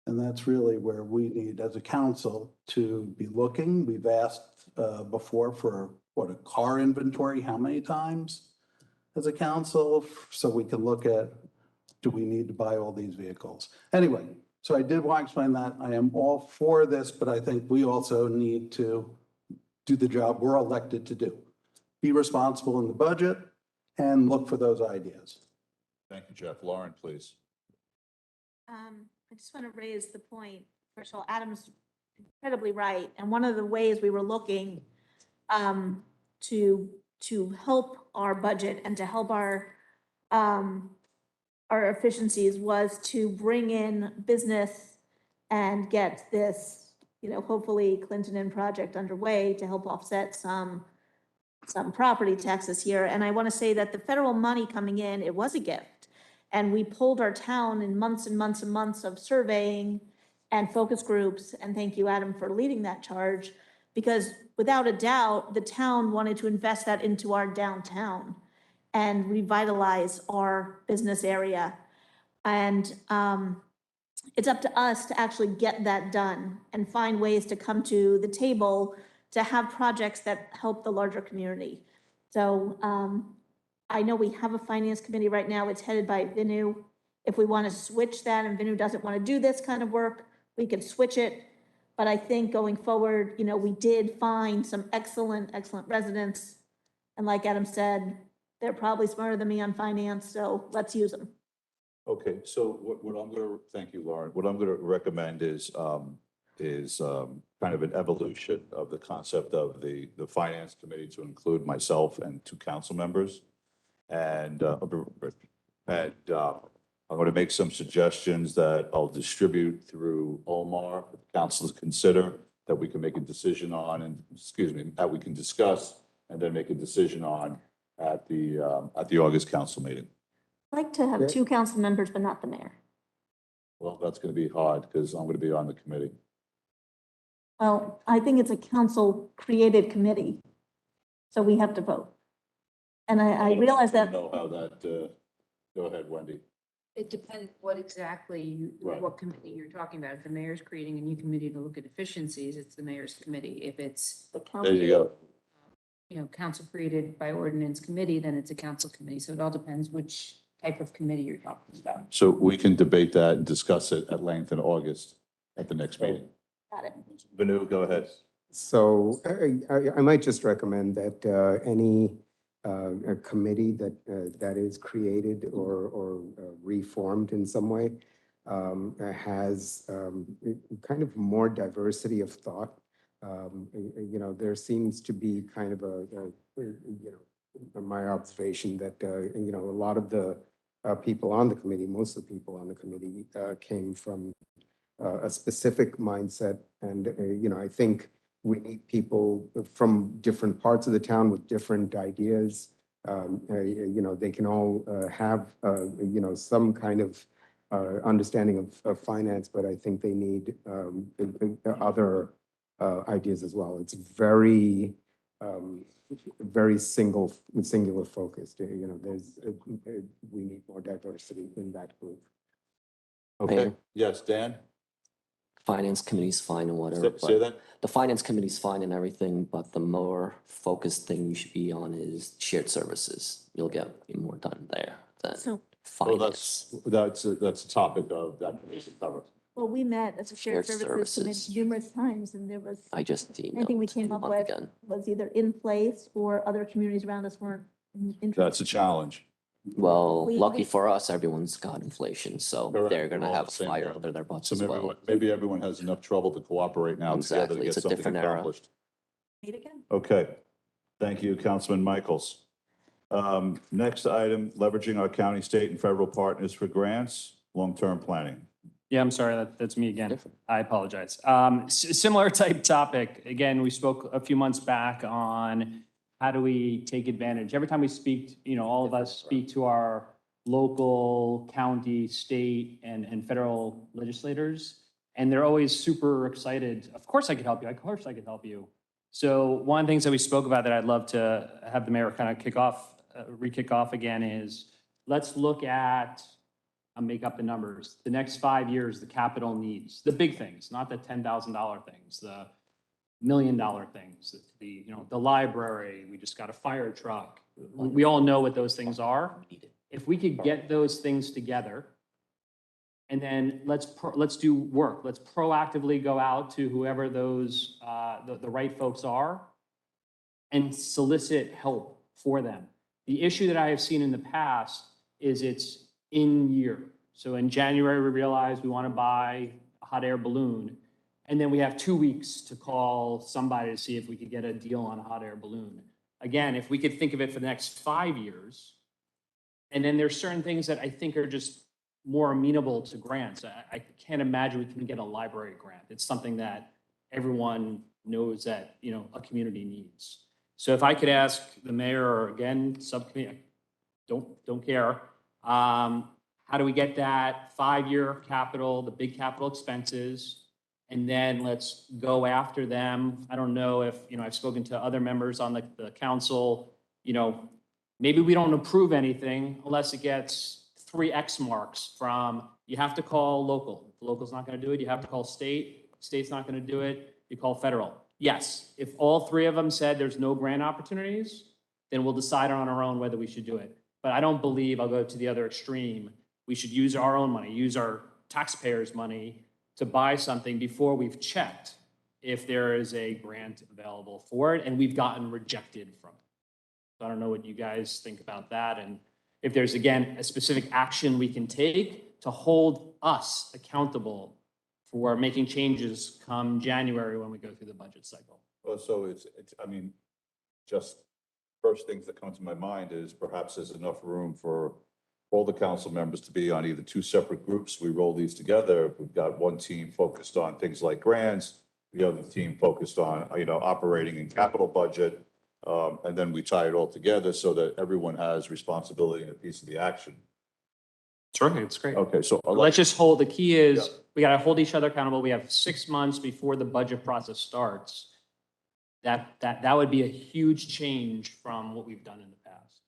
Speaker 7: And that's really where we need, as a council, to be looking. We've asked before for a car inventory, how many times as a council, so we can look at, do we need to buy all these vehicles? Anyway, so I did want to explain that. I am all for this, but I think we also need to do the job we're elected to do. Be responsible in the budget and look for those ideas.
Speaker 3: Thank you, Jeff. Lauren, please.
Speaker 2: I just want to raise the point. First of all, Adam's incredibly right. And one of the ways we were looking to help our budget and to help our efficiencies was to bring in business and get this, hopefully Clinton project underway to help offset some property taxes here. And I want to say that the federal money coming in, it was a gift. And we pulled our town in months and months and months of surveying and focus groups. And thank you, Adam, for leading that charge. Because without a doubt, the town wanted to invest that into our downtown and revitalize our business area. And it's up to us to actually get that done and find ways to come to the table to have projects that help the larger community. So I know we have a finance committee right now. It's headed by Vinu. If we want to switch that and Vinu doesn't want to do this kind of work, we could switch it. But I think going forward, you know, we did find some excellent residents. And like Adam said, they're probably smarter than me on finance, so let's use them.
Speaker 3: Okay, so what I'm gonna, thank you, Lauren. What I'm gonna recommend is kind of an evolution of the concept of the finance committee to include myself and 2 council members. And I'm going to make some suggestions that I'll distribute through Omar, for the council to consider, that we can make a decision on, and, excuse me, that we can discuss and then make a decision on at the August council meeting.
Speaker 2: I'd like to have 2 council members, but not the mayor.
Speaker 3: Well, that's going to be hard because I'm going to be on the committee.
Speaker 2: Well, I think it's a council-created committee, so we have to vote. And I realize
Speaker 3: I
Speaker 2: that,
Speaker 3: don't know how that, go ahead, Wendy.
Speaker 11: It depends what exactly,
Speaker 3: Right.
Speaker 11: what committee you're talking about. If the mayor's creating a new committee to look at efficiencies, it's the mayor's committee. If it's,
Speaker 2: the
Speaker 3: There you
Speaker 2: council,
Speaker 3: go.
Speaker 11: you know, council created by ordinance committee, then it's a council committee. So it all depends which type of committee you're talking about.
Speaker 3: So we can debate that and discuss it at length in August at the next meeting.
Speaker 2: got it.
Speaker 3: Vanu, go ahead.
Speaker 6: So I might just recommend that any a committee that is created or reformed in some way has kind of more diversity of thought. You know, there seems to be kind of you know, my observation that, you know, a lot of the people on the committee, most of the people on the committee came from a specific mindset. And, you know, I think we need people from different parts of the town with different ideas. You know, they can all have, you know, some kind of understanding of finance, but I think they need other ideas as well. It's very, very singular focused. You know, we need more diversity in that group.
Speaker 3: Okay,
Speaker 1: Mayor?
Speaker 3: yes, Dan?
Speaker 1: Finance committee's fine and whatever,
Speaker 3: Say
Speaker 1: but
Speaker 3: that?
Speaker 1: the finance committee's fine and everything, but the more focused thing you should be on is shared services. You'll get more done there than
Speaker 2: So,
Speaker 3: Well,
Speaker 1: finance.
Speaker 3: that's a topic of that committee to cover.
Speaker 2: well, we met as a shared
Speaker 1: Shared
Speaker 2: services committee
Speaker 1: services.
Speaker 2: numerous times, and there was,
Speaker 1: I just emailed
Speaker 2: anything we came
Speaker 1: a
Speaker 2: up
Speaker 1: month
Speaker 2: with
Speaker 1: ago.
Speaker 2: was either in place or other communities around us weren't interested.
Speaker 3: That's a challenge.
Speaker 1: Well,
Speaker 2: We-
Speaker 1: lucky
Speaker 2: we-
Speaker 1: for us, everyone's got inflation, so
Speaker 3: Correct.
Speaker 1: they're gonna
Speaker 3: We're all
Speaker 1: have
Speaker 3: the
Speaker 1: a
Speaker 3: same
Speaker 1: fire
Speaker 3: boat.
Speaker 1: under their butts
Speaker 3: So
Speaker 1: as well.
Speaker 3: maybe everyone has enough trouble to cooperate now together to
Speaker 1: Exactly.
Speaker 3: get
Speaker 1: It's a
Speaker 3: something
Speaker 1: different era.
Speaker 3: accomplished.
Speaker 2: Meet again.
Speaker 3: Okay, thank you, Councilman Michaels. Next item, leveraging our county, state, and federal partners for grants, long-term planning.
Speaker 8: Yeah, I'm sorry, that's me again.
Speaker 1: Different.
Speaker 8: I apologize. Similar type topic. Again, we spoke a few months back on how do we take advantage? Every time we speak, you know, all of us speak to our local, county, state, and federal legislators, and they're always super excited. Of course I could help you. Of course I could help you. So one of the things that we spoke about that I'd love to have the mayor kind of kick off, re-kick off again is let's look at, I'll make up the numbers, the next 5 years, the capital needs, the big things, not the $10,000 things, the $1 million things, the, you know, the library, we just got a fire truck. We all know what those things are. If we could get those things together, and then let's do work. Let's proactively go out to whoever those, the right folks are and solicit help for them. The issue that I have seen in the past is it's in year. So in January, we realize we want to buy a hot air balloon. And then we have 2 weeks to call somebody to see if we could get a deal on a hot air balloon. Again, if we could think of it for the next 5 years, and then there's certain things that I think are just more amenable to grants. I can't imagine we can get a library grant. It's something that everyone knows that, you know, a community needs. So if I could ask the mayor or again, subcommittee, don't care, how How do we get that 5-year capital, the big capital expenses? And then let's go after them. I don't know if, I've spoken to other members on the council, maybe we don't approve anything unless it gets 3 X marks from, you have to call local. If local's not going to do it, you have to call state. State's not going to do it, you call federal. Yes, if all 3 of them said there's no grant opportunities, then we'll decide on our own whether we should do it. But I don't believe, I'll go to the other extreme, we should use our own money, use our taxpayers' money to buy something before we've checked if there is a grant available for it, and we've gotten rejected from it. So I don't know what you guys think about that, and if there's, again, a specific action we can take to hold us accountable for making changes come January when we go through the budget cycle.
Speaker 3: Well, so I mean, just first things that come to my mind is perhaps there's enough room for all the council members to be on either 2 separate groups. We roll these together. We've got one team focused on things like grants, the other team focused on, operating and capital budget. And then we tie it all together so that everyone has responsibility and a piece of the action.
Speaker 8: Sure, it's great.
Speaker 3: Okay, so
Speaker 8: Let's just hold, the key is, we gotta hold each other accountable. We have 6 months before the budget process starts. That would be a huge change from what we've done in the past.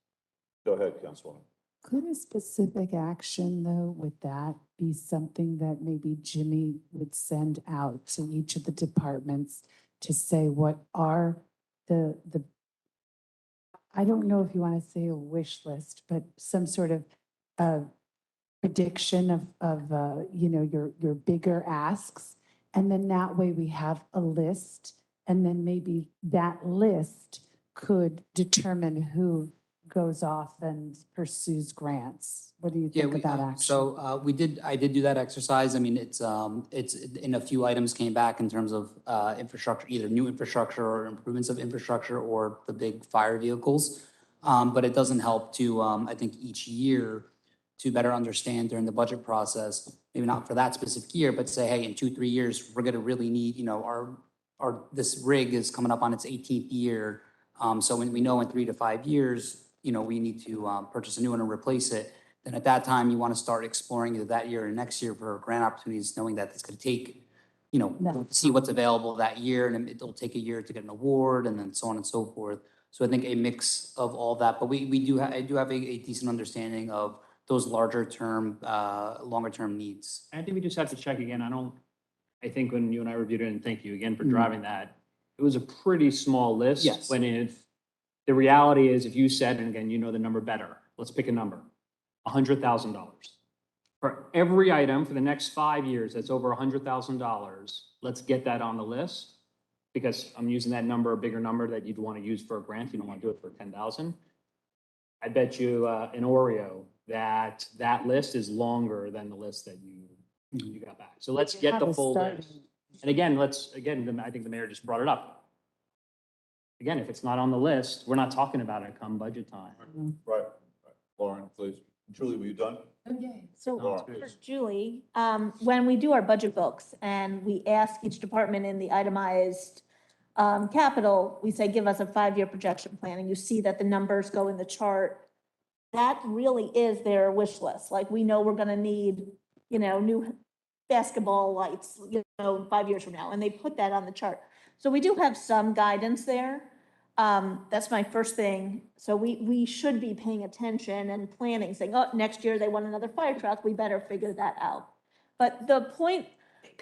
Speaker 3: Go ahead, Councilwoman.
Speaker 5: Could a specific action, though, with that be something that maybe Jimmy would send out to each of the departments to say what are the I don't know if you want to say a wish list, but some sort of prediction of your bigger asks, and then that way we have a list, and then maybe that list could determine who goes off and pursues grants. What do you think about action?
Speaker 13: So I did do that exercise. I mean, it's in a few items came back in terms of infrastructure, either new infrastructure or improvements of infrastructure or the big fire vehicles. But it doesn't help to, I think each year to better understand during the budget process, maybe not for that specific year, but say, hey, in 2-3 years, we're gonna really need, this rig is coming up on its 18th year. So when we know in 3 to 5 years, we need to purchase a new one and replace it, then at that time, you want to start exploring either that year or next year for grant opportunities, knowing that it's going to take, see what's available that year, and it'll take a year to get an award, and then so on and so forth. So I think a mix of all that, but I do have a decent understanding of those longer term needs.
Speaker 8: I think we just have to check again. I think when you and I reviewed it, and thank you again for driving that, it was a pretty small list.
Speaker 13: Yes.
Speaker 8: The reality is, if you said, and again, the number better, let's pick a number, $100,000. For every item for the next 5 years that's over $100,000, let's get that on the list, because I'm using that number, a bigger number that you'd want to use for a grant. You don't want to do it for 10,000. I bet you an Oreo that list is longer than the list that you got back. So let's get the full list. And again, I think the mayor just brought it up. Again, if it's not on the list, we're not talking about it come budget time.
Speaker 3: Right. Lauren, please. Julie, were you done?
Speaker 2: So
Speaker 3: Laura,
Speaker 2: for
Speaker 3: please.
Speaker 2: Julie, when we do our budget books and we ask each department in the itemized capital, we say, give us a 5-year projection plan, and you see that the numbers go in the chart. That really is their wish list. Like, we know we're gonna need, new basketball lights, 5 years from now, and they put that on the chart. So we do have some guidance there. That's my first thing. So we should be paying attention and planning, saying, oh, next year they want another fire truck, we better figure that out. But the point,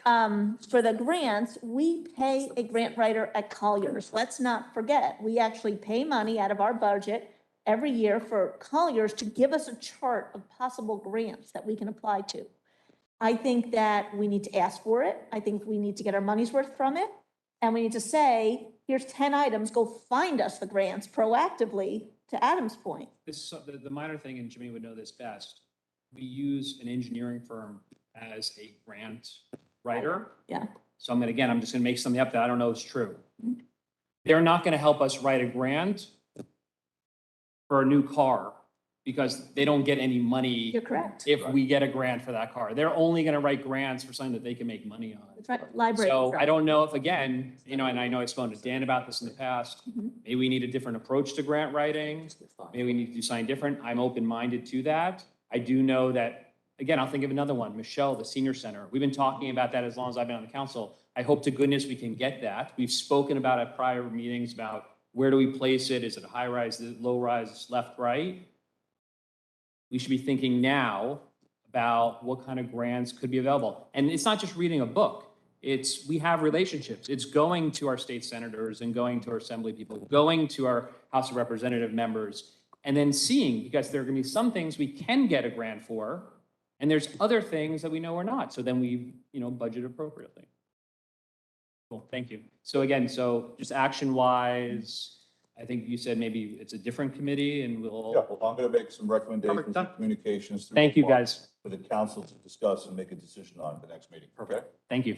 Speaker 2: for the grants, we pay a grant writer at Colliers. Let's not forget, we actually pay money out of our budget every year for Colliers to give us a chart of possible grants that we can apply to. I think that we need to ask for it. I think we need to get our money's worth from it. And we need to say, here's 10 items, go find us the grants proactively, to Adam's point.
Speaker 8: The minor thing, and Jimmy would know this best, we use an engineering firm as a grant writer.
Speaker 2: Yeah.
Speaker 8: So I'm just gonna make something up that I don't know is true. They're not gonna help us write a grant for a new car because they don't get any money.
Speaker 2: You're correct.
Speaker 8: If we get a grant for that car. They're only gonna write grants for something that they can make money on.
Speaker 2: That's right, library.
Speaker 8: So I don't know if, again, and I know I've spoken to Dan about this in the past, maybe we need a different approach to grant writing. Maybe we need to do something different. I'm open-minded to that. I do know that again, I'll think of another one, Michelle, the senior center. We've been talking about that as long as I've been on the council. I hope to goodness we can get that. We've spoken about at prior meetings about where do we place it? Is it a high rise, is it low rise, left, right? We should be thinking now about what kind of grants could be available. And it's not just reading a book. We have relationships. It's going to our state senators and going to our assembly people, going to our House of Representative members, and then seeing, because there are gonna be some things we can get a grant for, and there's other things that we know we're not. So then we, budget appropriately. Cool, thank you. So again, just action-wise, I think you said maybe it's a different committee and
Speaker 3: Yeah,
Speaker 8: we'll,
Speaker 3: well, I'm going to make some recommendations
Speaker 8: done.
Speaker 3: and communications. through
Speaker 8: thank you,
Speaker 3: Omar
Speaker 8: guys.
Speaker 3: For the council to discuss and make a decision on the next meeting. Okay?
Speaker 8: Thank you.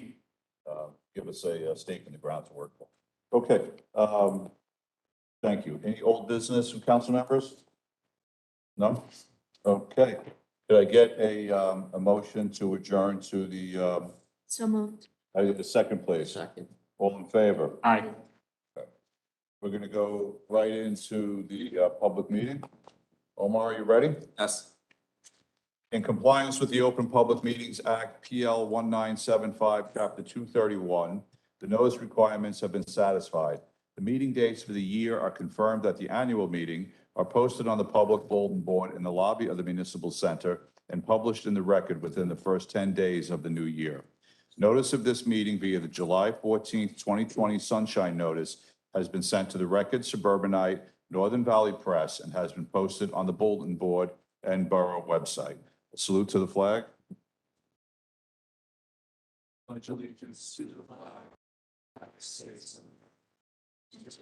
Speaker 3: Give us a stake in the ground to work for. Okay, thank you. Any old business from council members? No? Okay. Did I get a motion to adjourn to the,
Speaker 2: So moved.
Speaker 3: I get the second place?
Speaker 1: Second.
Speaker 3: All in favor?
Speaker 8: Aye.
Speaker 3: We're going to go right into the public meeting. Omar, are you ready?
Speaker 12: Yes.
Speaker 3: In compliance with the Open Public Meetings Act, PL 1975, Chapter 231, the notice requirements have been satisfied. The meeting dates for the year are confirmed at the annual meeting, are posted on the public bulletin board in the lobby of the Municipal Center, and published in the record within the first 10 days of the new year. Notice of this meeting via the July 14th, 2020 Sunshine Notice has been sent to the Record, Suburbanite, Northern Valley Press, and has been posted on the bulletin board and borough website. Salute to the flag. Pledge allegiance to the flag of the United States of America.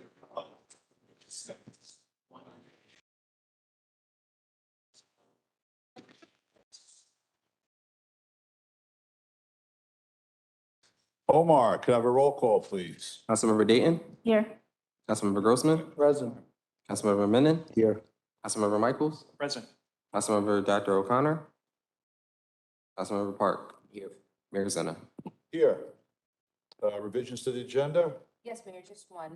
Speaker 3: Omar, can I have a roll call, please?
Speaker 12: Councilmember Dayton,
Speaker 2: Here.
Speaker 12: Councilmember Grossman,
Speaker 10: Present.
Speaker 12: Councilmember Menon,
Speaker 6: Here.
Speaker 12: Councilmember Michaels,
Speaker 8: Present.
Speaker 12: Councilmember Dr. O'Connor, Councilmember Park. Here. Mayor Senna.
Speaker 3: Here. Revisions to the agenda?
Speaker 11: Yes, Mayor, just one.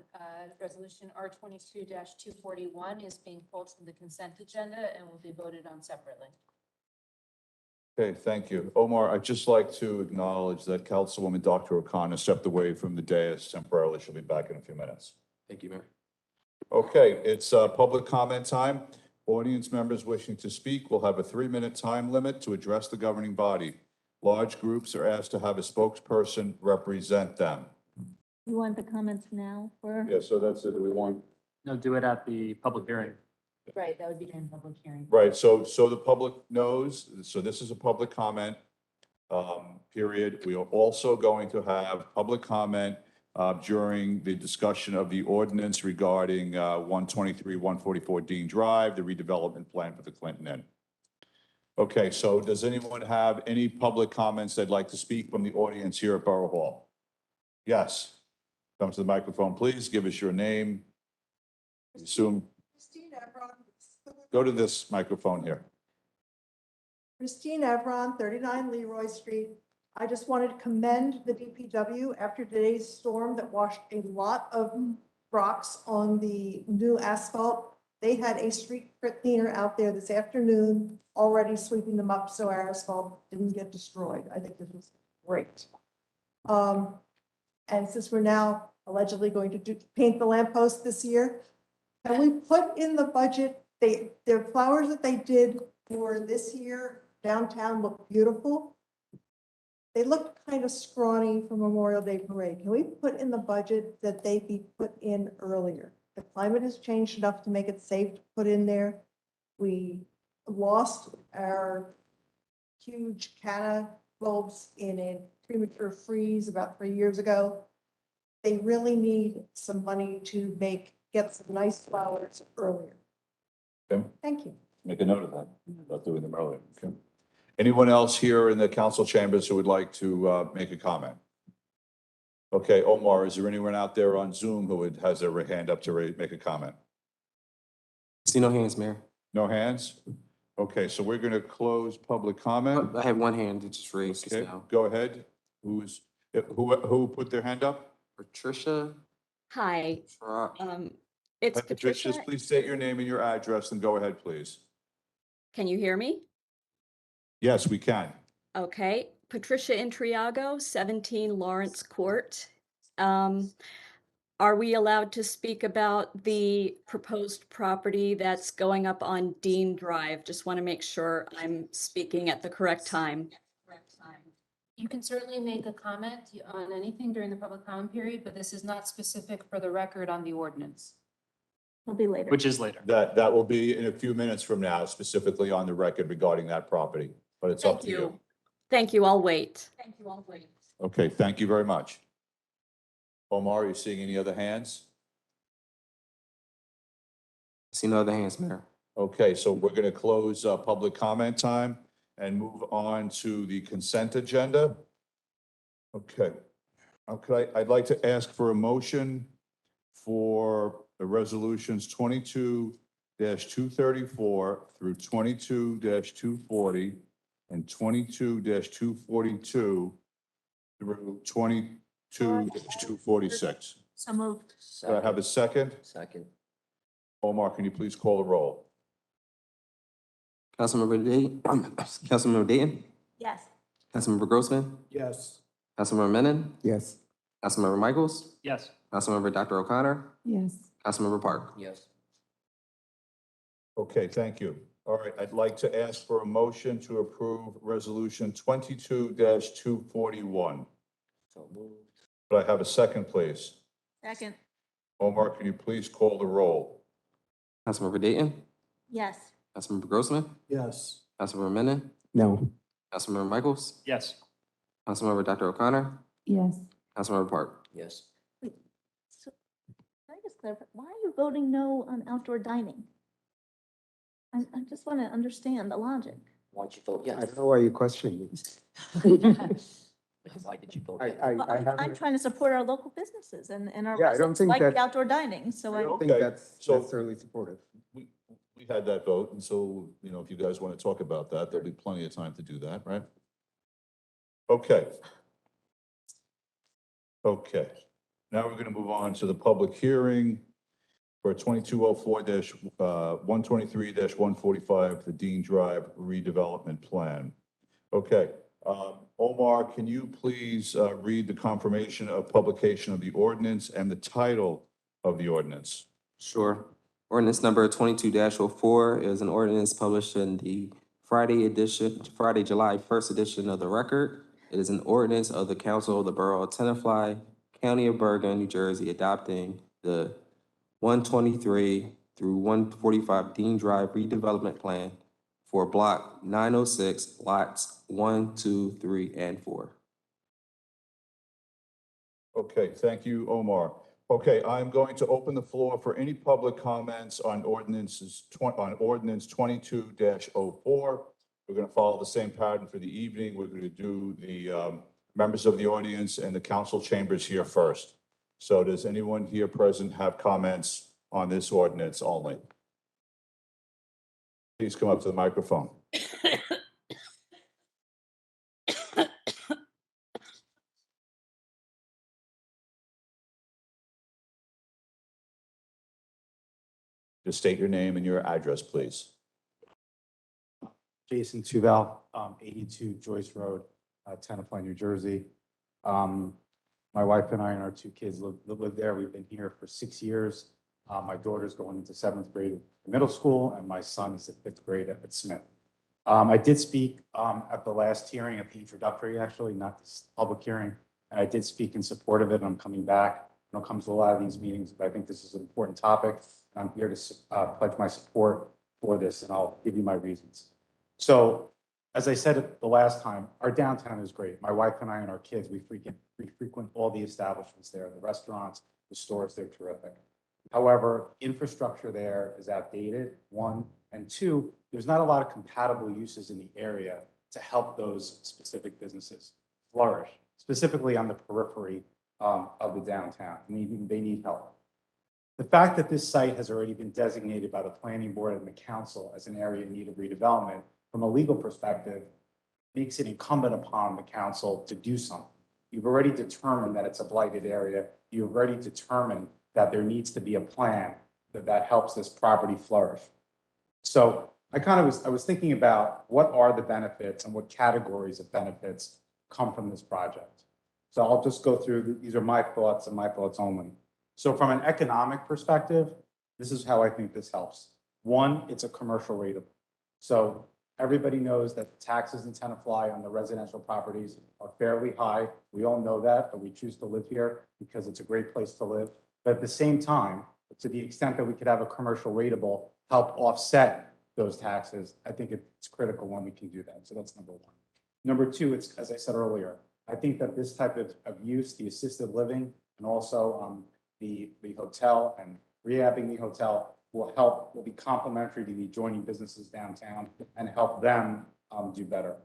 Speaker 11: Resolution R 22-241 is being pulled from the consent agenda and will be voted on separately.
Speaker 3: Okay, thank you. Omar, I'd just like to acknowledge that Councilwoman Dr. O'Connor stepped away from the dais temporarily. She'll be back in a few minutes.
Speaker 12: Thank you, Mayor.
Speaker 3: Okay, it's public comment time. Audience members wishing to speak will have a 3-minute time limit to address the governing body. Large groups are asked to have a spokesperson represent them.
Speaker 2: You want the comments now or?
Speaker 3: Yeah, so that's it. We want,
Speaker 8: No, do it at the public hearing.
Speaker 11: Right, that would be during public hearing.
Speaker 3: right, so the public knows, so this is a public comment period. We are also going to have public comment during the discussion of the ordinance regarding 123, 144 Dean Drive, the redevelopment plan for the Clinton Inn. Okay, so does anyone have any public comments they'd like to speak from the audience here at Borough Hall? Yes. Come to the microphone, please. Give us your name. Assume,
Speaker 9: Christine Evron.
Speaker 3: go to this microphone here.
Speaker 9: Christine Evron, 39 Leroy Street. I just wanted to commend the DPW after today's storm that washed a lot of rocks on the new asphalt. They had a street cleaner out there this afternoon already sweeping them up so our asphalt didn't get destroyed. I think this was great. And since we're now allegedly going to paint the lamppost this year, and we put in the budget, the flowers that they did for this year downtown look beautiful. They looked kind of scrawny for Memorial Day Parade. Can we put in the budget that they be put in earlier? The climate has changed enough to make it safe to put in there. We lost our huge canna bulbs in a premature freeze about 3 years ago. They really need some money to get some nice flowers earlier.
Speaker 3: Okay.
Speaker 9: Thank you.
Speaker 3: Make a note of that, about doing them earlier. Okay. Anyone else here in the council chambers who would like to make a comment? Okay, Omar, is there anyone out there on Zoom who has their hand up to make a comment?
Speaker 12: See no hands, Mayor.
Speaker 3: No hands? Okay, so we're going to close public comment.
Speaker 12: I have one hand that just raised just
Speaker 3: Okay,
Speaker 12: now.
Speaker 3: go ahead. Who put their hand up?
Speaker 12: Patricia.
Speaker 14: Hi, it's
Speaker 3: Patricia,
Speaker 14: Patricia.
Speaker 3: please state your name and your address and go ahead, please.
Speaker 14: Can you hear me?
Speaker 3: Yes, we can.
Speaker 14: Okay, Patricia Intriago, 17 Lawrence Court. Are we allowed to speak about the proposed property that's going up on Dean Drive? Just want to make sure I'm speaking at the correct time.
Speaker 11: You can certainly make a comment on anything during the public comment period, but this is not specific for the record on the ordinance.
Speaker 2: Will be later.
Speaker 8: Which is later.
Speaker 3: That will be in a few minutes from now, specifically on the record regarding that property, but it's up
Speaker 14: Thank
Speaker 3: to you.
Speaker 14: you. Thank you, I'll wait.
Speaker 3: Okay, thank you very much. Omar, are you seeing any other hands?
Speaker 12: See no other hands, Mayor.
Speaker 3: Okay, so we're going to close public comment time and move on to the consent agenda. Okay. Okay, I'd like to ask for a motion for the resolutions 22-234 through 22-240 and 22-242 through 22-246.
Speaker 2: So moved.
Speaker 3: Do I have a second?
Speaker 1: Second.
Speaker 3: Omar, can you please call the roll?
Speaker 12: Councilmember Dayton, Councilmember Dayton,
Speaker 2: Yes.
Speaker 12: Councilmember Grossman,
Speaker 10: Yes.
Speaker 12: Councilmember Menon,
Speaker 6: Yes.
Speaker 12: Councilmember Michaels,
Speaker 8: Yes.
Speaker 12: Councilmember Dr. O'Connor,
Speaker 5: Yes.
Speaker 12: Councilmember Park.
Speaker 1: Yes.
Speaker 3: Okay, thank you. All right, I'd like to ask for a motion to approve resolution 22-241.
Speaker 1: So moved.
Speaker 3: Could I have a second, please?
Speaker 2: Second.
Speaker 3: Omar, can you please call the roll?
Speaker 12: Councilmember Dayton,
Speaker 2: Yes.
Speaker 12: Councilmember Grossman,
Speaker 10: Yes.
Speaker 12: Councilmember Menon,
Speaker 6: No.
Speaker 12: Councilmember Michaels,
Speaker 8: Yes.
Speaker 12: Councilmember Dr. O'Connor,
Speaker 5: Yes.
Speaker 12: Councilmember Park.
Speaker 1: Yes.
Speaker 2: So, can I just clarify, why are you voting no on outdoor dining? I just want to understand the logic.
Speaker 1: Why'd you vote
Speaker 6: I
Speaker 1: yes?
Speaker 6: don't know why you questioned me.
Speaker 1: Why did you vote
Speaker 6: I,
Speaker 1: yes?
Speaker 6: I,
Speaker 2: Well,
Speaker 6: I
Speaker 2: I'm
Speaker 6: haven't,
Speaker 2: trying to support our local businesses and our
Speaker 6: Yeah, I don't
Speaker 2: residents
Speaker 6: think
Speaker 2: like
Speaker 6: that-
Speaker 2: outdoor dining, so
Speaker 6: I
Speaker 2: I,
Speaker 6: don't think
Speaker 3: Okay,
Speaker 6: that's
Speaker 3: so-
Speaker 6: necessarily supportive.
Speaker 3: We had that vote, and so, you know, if you guys want to talk about that, there'll be plenty of time to do that, right? Okay. Okay. Now we're going to move on to the public hearing for 2204-123-145, the Dean Drive redevelopment plan. Okay. Omar, can you please read the confirmation of publication of the ordinance and the title of the ordinance?
Speaker 12: Sure. Ordinance number 22-04 is an ordinance published in the Friday, July 1st edition of the Record. It is an ordinance of the Council of the Borough of Tenafly, County of Bergen, New Jersey, adopting the 123 through 145 Dean Drive redevelopment plan for block 906, lots 1, 2, 3, and 4.
Speaker 3: Okay, thank you, Omar. Okay, I'm going to open the floor for any public comments on ordinance 22-04. We're going to follow the same pattern for the evening. We're going to do the members of the audience and the council chambers here first. So does anyone here present have comments on this ordinance only? Please come up to the microphone. Just state your name and your address, please.
Speaker 15: Jason Tubal, 82 Joyce Road, Tenafly, New Jersey. My wife and I and our two kids live there. We've been here for 6 years. My daughter's going into 7th grade in middle school, and my son is at 5th grade at Smith. I did speak at the last hearing, at the introductory, actually, not this public hearing, and I did speak in support of it. I'm coming back. I don't come to a lot of these meetings, but I think this is an important topic. I'm here to pledge my support for this, and I'll give you my reasons. So, as I said the last time, our downtown is great. My wife and I and our kids, we frequent all the establishments there, the restaurants, the stores, they're terrific. However, infrastructure there is outdated, one, and two, there's not a lot of compatible uses in the area to help those specific businesses flourish, specifically on the periphery of the downtown. They need help. The fact that this site has already been designated by the planning board and the council as an area in need of redevelopment, from a legal perspective, makes it incumbent upon the council to do something. You've already determined that it's a blighted area. You've already determined that there needs to be a plan that helps this property flourish. So I was thinking about what are the benefits and what categories of benefits come from this project. So I'll just go through, these are my thoughts and my thoughts only. So from an economic perspective, this is how I think this helps. One, it's a commercial rate. So everybody knows that taxes in Tenafly on the residential properties are fairly high. We all know that, but we choose to live here because it's a great place to live. But at the same time, to the extent that we could have a commercial rateable help offset those taxes, I think it's critical when we can do that. So that's number one. Number two, it's, as I said earlier, I think that this type of use, the assisted living and also the hotel and rehabbing the hotel will be complementary to the adjoining businesses downtown and help them do better.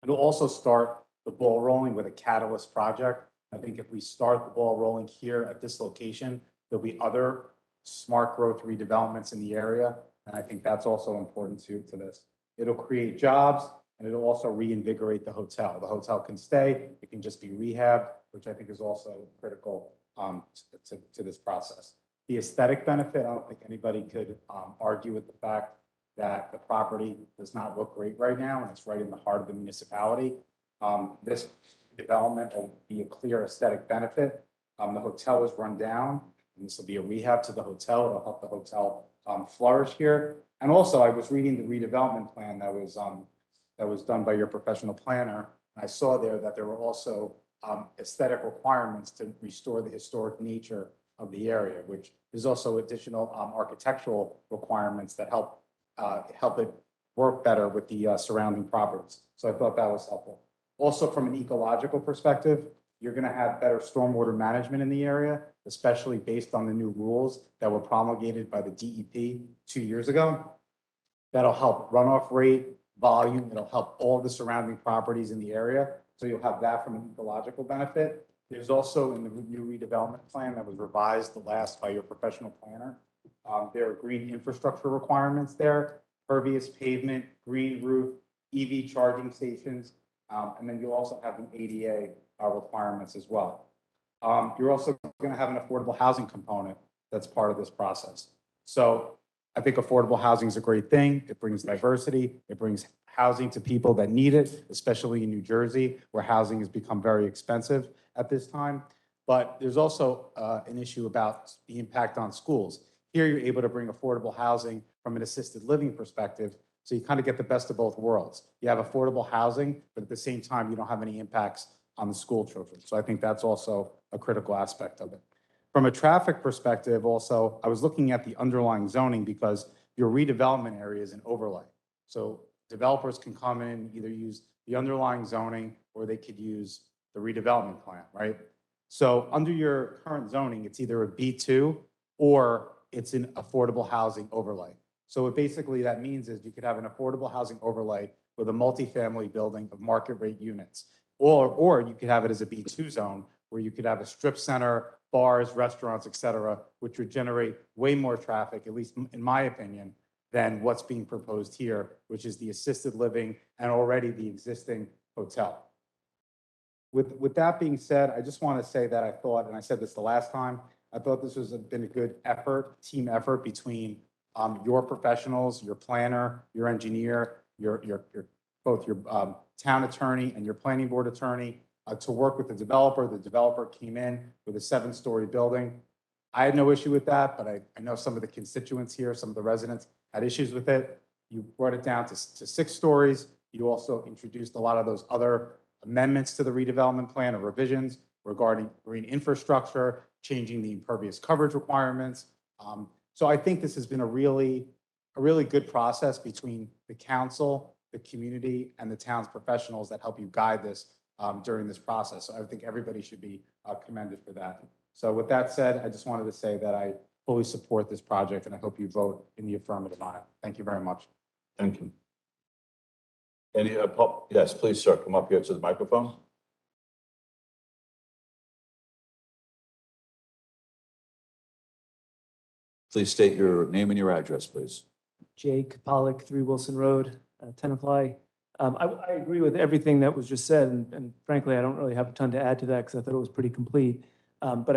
Speaker 15: It'll also start the ball rolling with a catalyst project. I think if we start the ball rolling here at this location, there'll be other smart growth redevelopments in the area. And I think that's also important to this. It'll create jobs and it'll also reinvigorate the hotel. The hotel can stay, it can just be rehabbed, which I think is also critical to this process. The aesthetic benefit, I don't think anybody could argue with the fact that the property does not look great right now, and it's right in the heart of the municipality. This development will be a clear aesthetic benefit. The hotel is run down, and this will be a rehab to the hotel. It'll help the hotel flourish here. And also, I was reading the redevelopment plan that was done by your professional planner. And I saw there that there were also aesthetic requirements to restore the historic nature of the area, which is also additional architectural requirements that help it work better with the surrounding properties. So I thought that was helpful. Also, from an ecological perspective, you're going to have better stormwater management in the area, especially based on the new rules that were promulgated by the DEP 2 years ago. That'll help runoff rate, volume. It'll help all the surrounding properties in the area. So you'll have that from an ecological benefit. There's also in the new redevelopment plan that was revised the last by your professional planner. There are green infrastructure requirements there, pervious pavement, green roof, EV charging stations, and then you'll also have the ADA requirements as well. You're also going to have an affordable housing component that's part of this process. So I think affordable housing is a great thing. It brings diversity. It brings housing to people that need it, especially in New Jersey, where housing has become very expensive at this time. But there's also an issue about the impact on schools. Here, you're able to bring affordable housing from an assisted living perspective. So you kind of get the best of both worlds. You have affordable housing, but at the same time, you don't have any impacts on the school children. So I think that's also a critical aspect of it. From a traffic perspective, also, I was looking at the underlying zoning because your redevelopment area is an overlay. So developers can come in, either use the underlying zoning or they could use the redevelopment plan, right? So under your current zoning, it's either a B2 or it's an affordable housing overlay. So what basically that means is you could have an affordable housing overlay with a multifamily building of market rate units. Or you could have it as a B2 zone where you could have a strip center, bars, restaurants, et cetera, which would generate way more traffic, at least in my opinion, than what's being proposed here, which is the assisted living and already the existing hotel. With that being said, I just want to say that I thought, and I said this the last time, I thought this has been a good effort, team effort between your professionals, your planner, your engineer, both your town attorney and your planning board attorney to work with the developer. The developer came in with a 7-story building. I had no issue with that, but I know some of the constituents here, some of the residents had issues with it. You brought it down to 6 stories. You also introduced a lot of those other amendments to the redevelopment plan or revisions regarding green infrastructure, changing the impervious coverage requirements. So I think this has been a really good process between the council, the community, and the town's professionals that help you guide this during this process. So I think everybody should be commended for that. So with that said, I just wanted to say that I fully support this project and I hope you vote in the affirmative on it. Thank you very much.
Speaker 3: Thank you. Any, yes, please, sir, come up here to the microphone. Please state your name and your address, please.
Speaker 16: Jake Pollock, 3 Wilson Road, Tenafly. I agree with everything that was just said, and frankly, I don't really have a ton to add to that because I thought it was pretty complete. But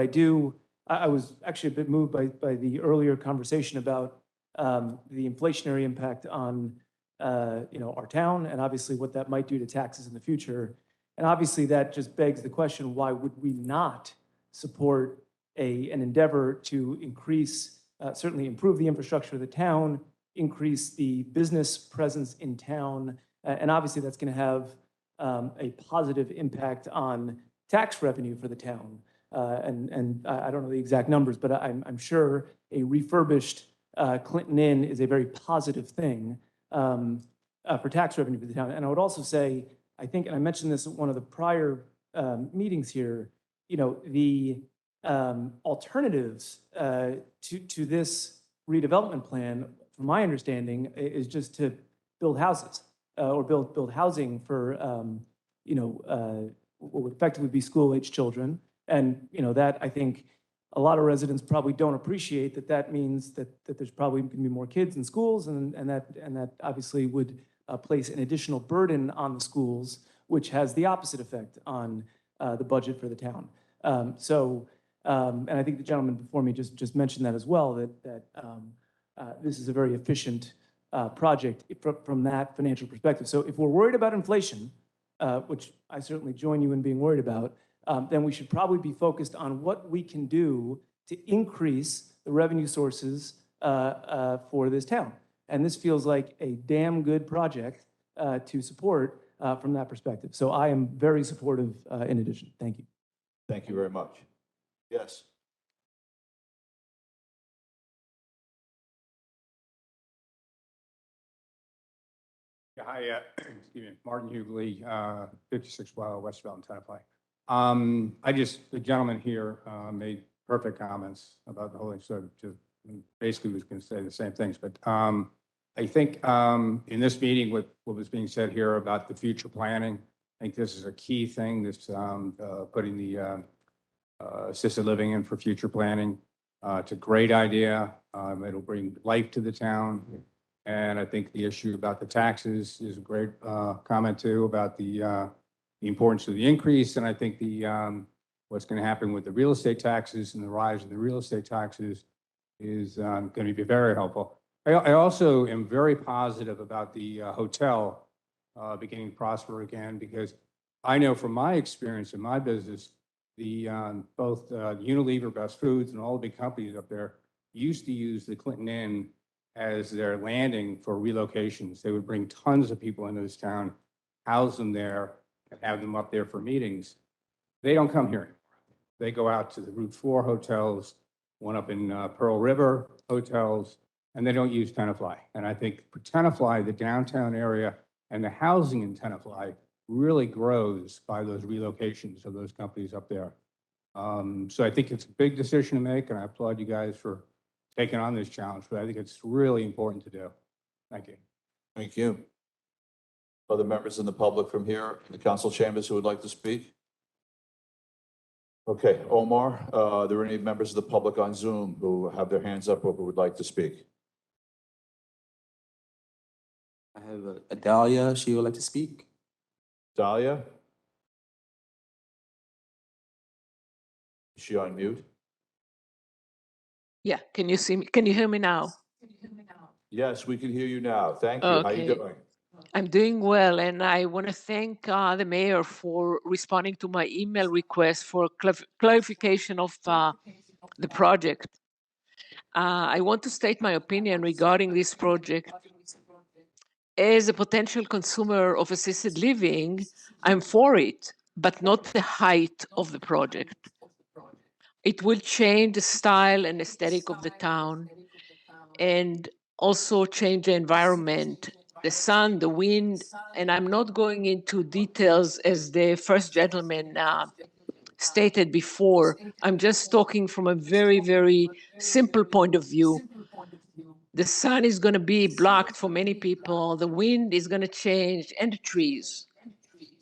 Speaker 16: I was actually a bit moved by the earlier conversation about the inflationary impact on, our town, and obviously what that might do to taxes in the future. And obviously that just begs the question, why would we not support an endeavor to increase, certainly improve the infrastructure of the town, increase the business presence in town, and obviously that's going to have a positive impact on tax revenue for the town. And I don't know the exact numbers, but I'm sure a refurbished Clinton Inn is a very positive thing for tax revenue for the town. And I would also say, I think, and I mentioned this at one of the prior meetings here, the alternatives to this redevelopment plan, from my understanding, is just to build houses or build housing for, what would effectively be school-age children. And, that I think a lot of residents probably don't appreciate that means that there's probably going to be more kids in schools, and that obviously would place an additional burden on the schools, which has the opposite effect on the budget for the town. And I think the gentleman before me just mentioned that as well, that this is a very efficient project from that financial perspective. So if we're worried about inflation, which I certainly join you in being worried about, then we should probably be focused on what we can do to increase the revenue sources for this town. And this feels like a damn good project to support from that perspective. So I am very supportive in addition. Thank you.
Speaker 3: Thank you very much. Yes.
Speaker 15: Yeah, hi, excuse me, Martin Hughley, 56 West Bell in Tenafly. The gentleman here made perfect comments about the whole thing, so just basically was going to say the same things. But I think in this meeting, with what was being said here about the future planning, I think this is a key thing, this putting the assisted living in for future planning. It's a great idea. It'll bring life to the town. And I think the issue about the taxes is a great comment too, about the importance of the increase. And I think what's going to happen with the real estate taxes and the rise of the real estate taxes is going to be very helpful. I also am very positive about the hotel beginning to prosper again, because I know from my experience in my business, both Unilever, Best Foods, and all the big companies up there used to use the Clinton Inn as their landing for relocations. They would bring tons of people into this town, house them there, and have them up there for meetings. They don't come here anymore. They go out to the Route 4 hotels, one up in Pearl River hotels, and they don't use Tenafly. And I think for Tenafly, the downtown area and the housing in Tenafly really grows by those relocations of those companies up there. So I think it's a big decision to make, and I applaud you guys for taking on this challenge, but I think it's really important to do. Thank you.
Speaker 3: Thank you. Other members in the public from here in the council chambers who would like to speak? Okay, Omar, are there any members of the public on Zoom who have their hands up or who would like to speak?
Speaker 12: I have Adalia, she would like to speak.
Speaker 3: Dahlia? Is she on mute?
Speaker 17: Yeah, can you see me? Can you hear me now?
Speaker 3: Yes, we can hear you now. Thank you. How are you doing?
Speaker 17: I'm doing well, and I want to thank the mayor for responding to my email request for clarification of the project. I want to state my opinion regarding this project. As a potential consumer of assisted living, I'm for it, but not the height of the project. It will change the style and aesthetic of the town, and also change the environment, the sun, the wind, and I'm not going into details as the first gentleman stated before. I'm just talking from a very, very simple point of view. The sun is going to be blocked for many people, the wind is going to change, and the trees.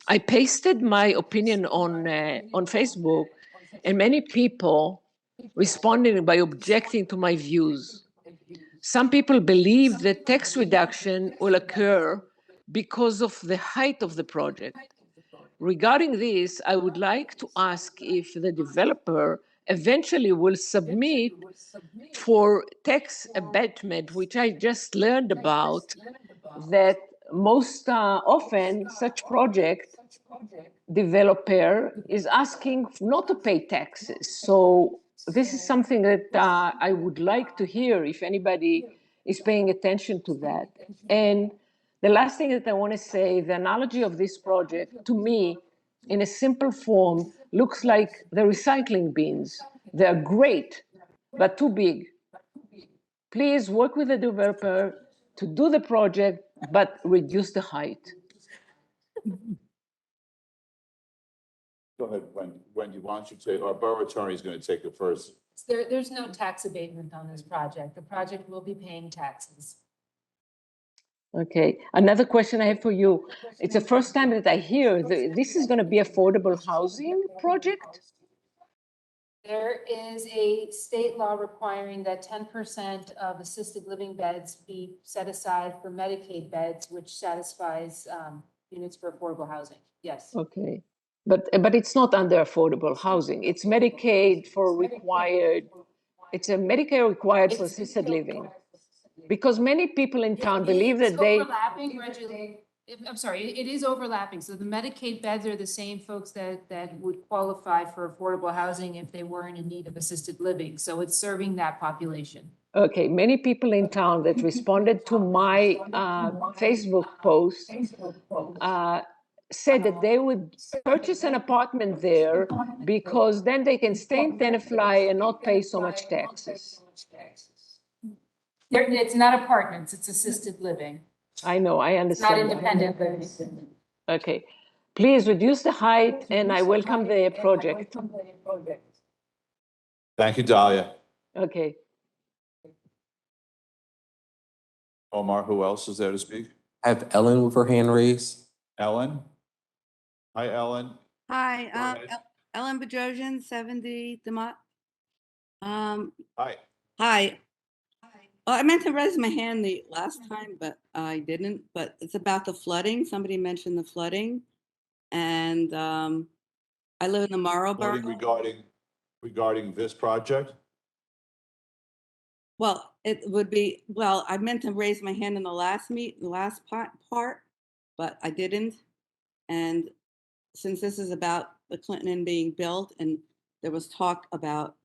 Speaker 17: I pasted my opinion on Facebook, and many people responded by objecting to my views. Some people believe that tax reduction will occur because of the height of the project. Regarding this, I would like to ask if the developer eventually will submit for tax abatement, which I just learned about, that most often such project developer is asking not to pay taxes. So this is something that I would like to hear if anybody is paying attention to that. And the last thing that I want to say, the analogy of this project, to me, in a simple form, looks like the recycling bins. They're great, but too big. Please work with the developer to do the project, but reduce the height.
Speaker 3: Go ahead, Wendy, why don't you take, our borough attorney is going to take it first.
Speaker 11: There's no tax abatement on this project. The project will be paying taxes.
Speaker 17: Okay, another question I have for you. It's the first time that I hear this is going to be affordable housing project?
Speaker 11: There is a state law requiring that 10% of assisted living beds be set aside for Medicaid beds, which satisfies units for affordable housing. Yes.
Speaker 17: Okay, but it's not under affordable housing. It's Medicaid for required, it's a Medicare required for assisted living. Because many people in town believe that they.
Speaker 11: Overlapping, I'm sorry, it is overlapping. So the Medicaid beds are the same folks that would qualify for affordable housing if they weren't in need of assisted living. So it's serving that population.
Speaker 17: Okay, many people in town that responded to my Facebook post said that they would purchase an apartment there because then they can stay in Tenafly and not pay so much taxes.
Speaker 11: It's not apartments, it's assisted living.
Speaker 17: I know, I
Speaker 11: It's not
Speaker 17: understand.
Speaker 11: independent living.
Speaker 17: Okay, please reduce the height and I welcome the project.
Speaker 3: Thank you, Dahlia.
Speaker 17: Okay.
Speaker 3: Omar, who else is there to speak?
Speaker 12: I have Ellen with her hand raised.
Speaker 3: Ellen? Hi, Ellen.
Speaker 18: Hi,
Speaker 3: Go ahead.
Speaker 18: Ellen Bedrosian, 70 Demott.
Speaker 3: Hi.
Speaker 18: Hi. Well, I meant to raise my hand the last time, but I didn't. But it's about the flooding. Somebody mentioned the flooding. And I live in the Marlboro.
Speaker 3: Regarding this project?
Speaker 18: Well, it would be, well, I meant to raise my hand in the last part, but I didn't. And since this is about the Clinton Inn being built and there was talk about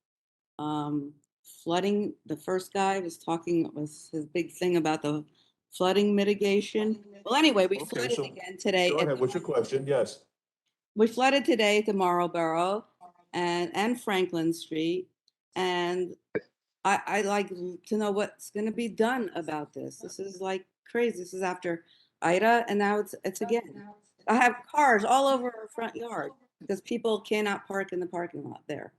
Speaker 18: flooding, the first guy was his big thing about the flooding mitigation. Well, anyway, we flooded again today.
Speaker 3: Go ahead, what's your question? Yes.
Speaker 18: We flooded today at the Marlboro and Franklin Street. And I like to know what's going to be done about this. This is like crazy. This is after Ida, and now it's again. I have cars all over our front yard because people cannot park in the parking lot there.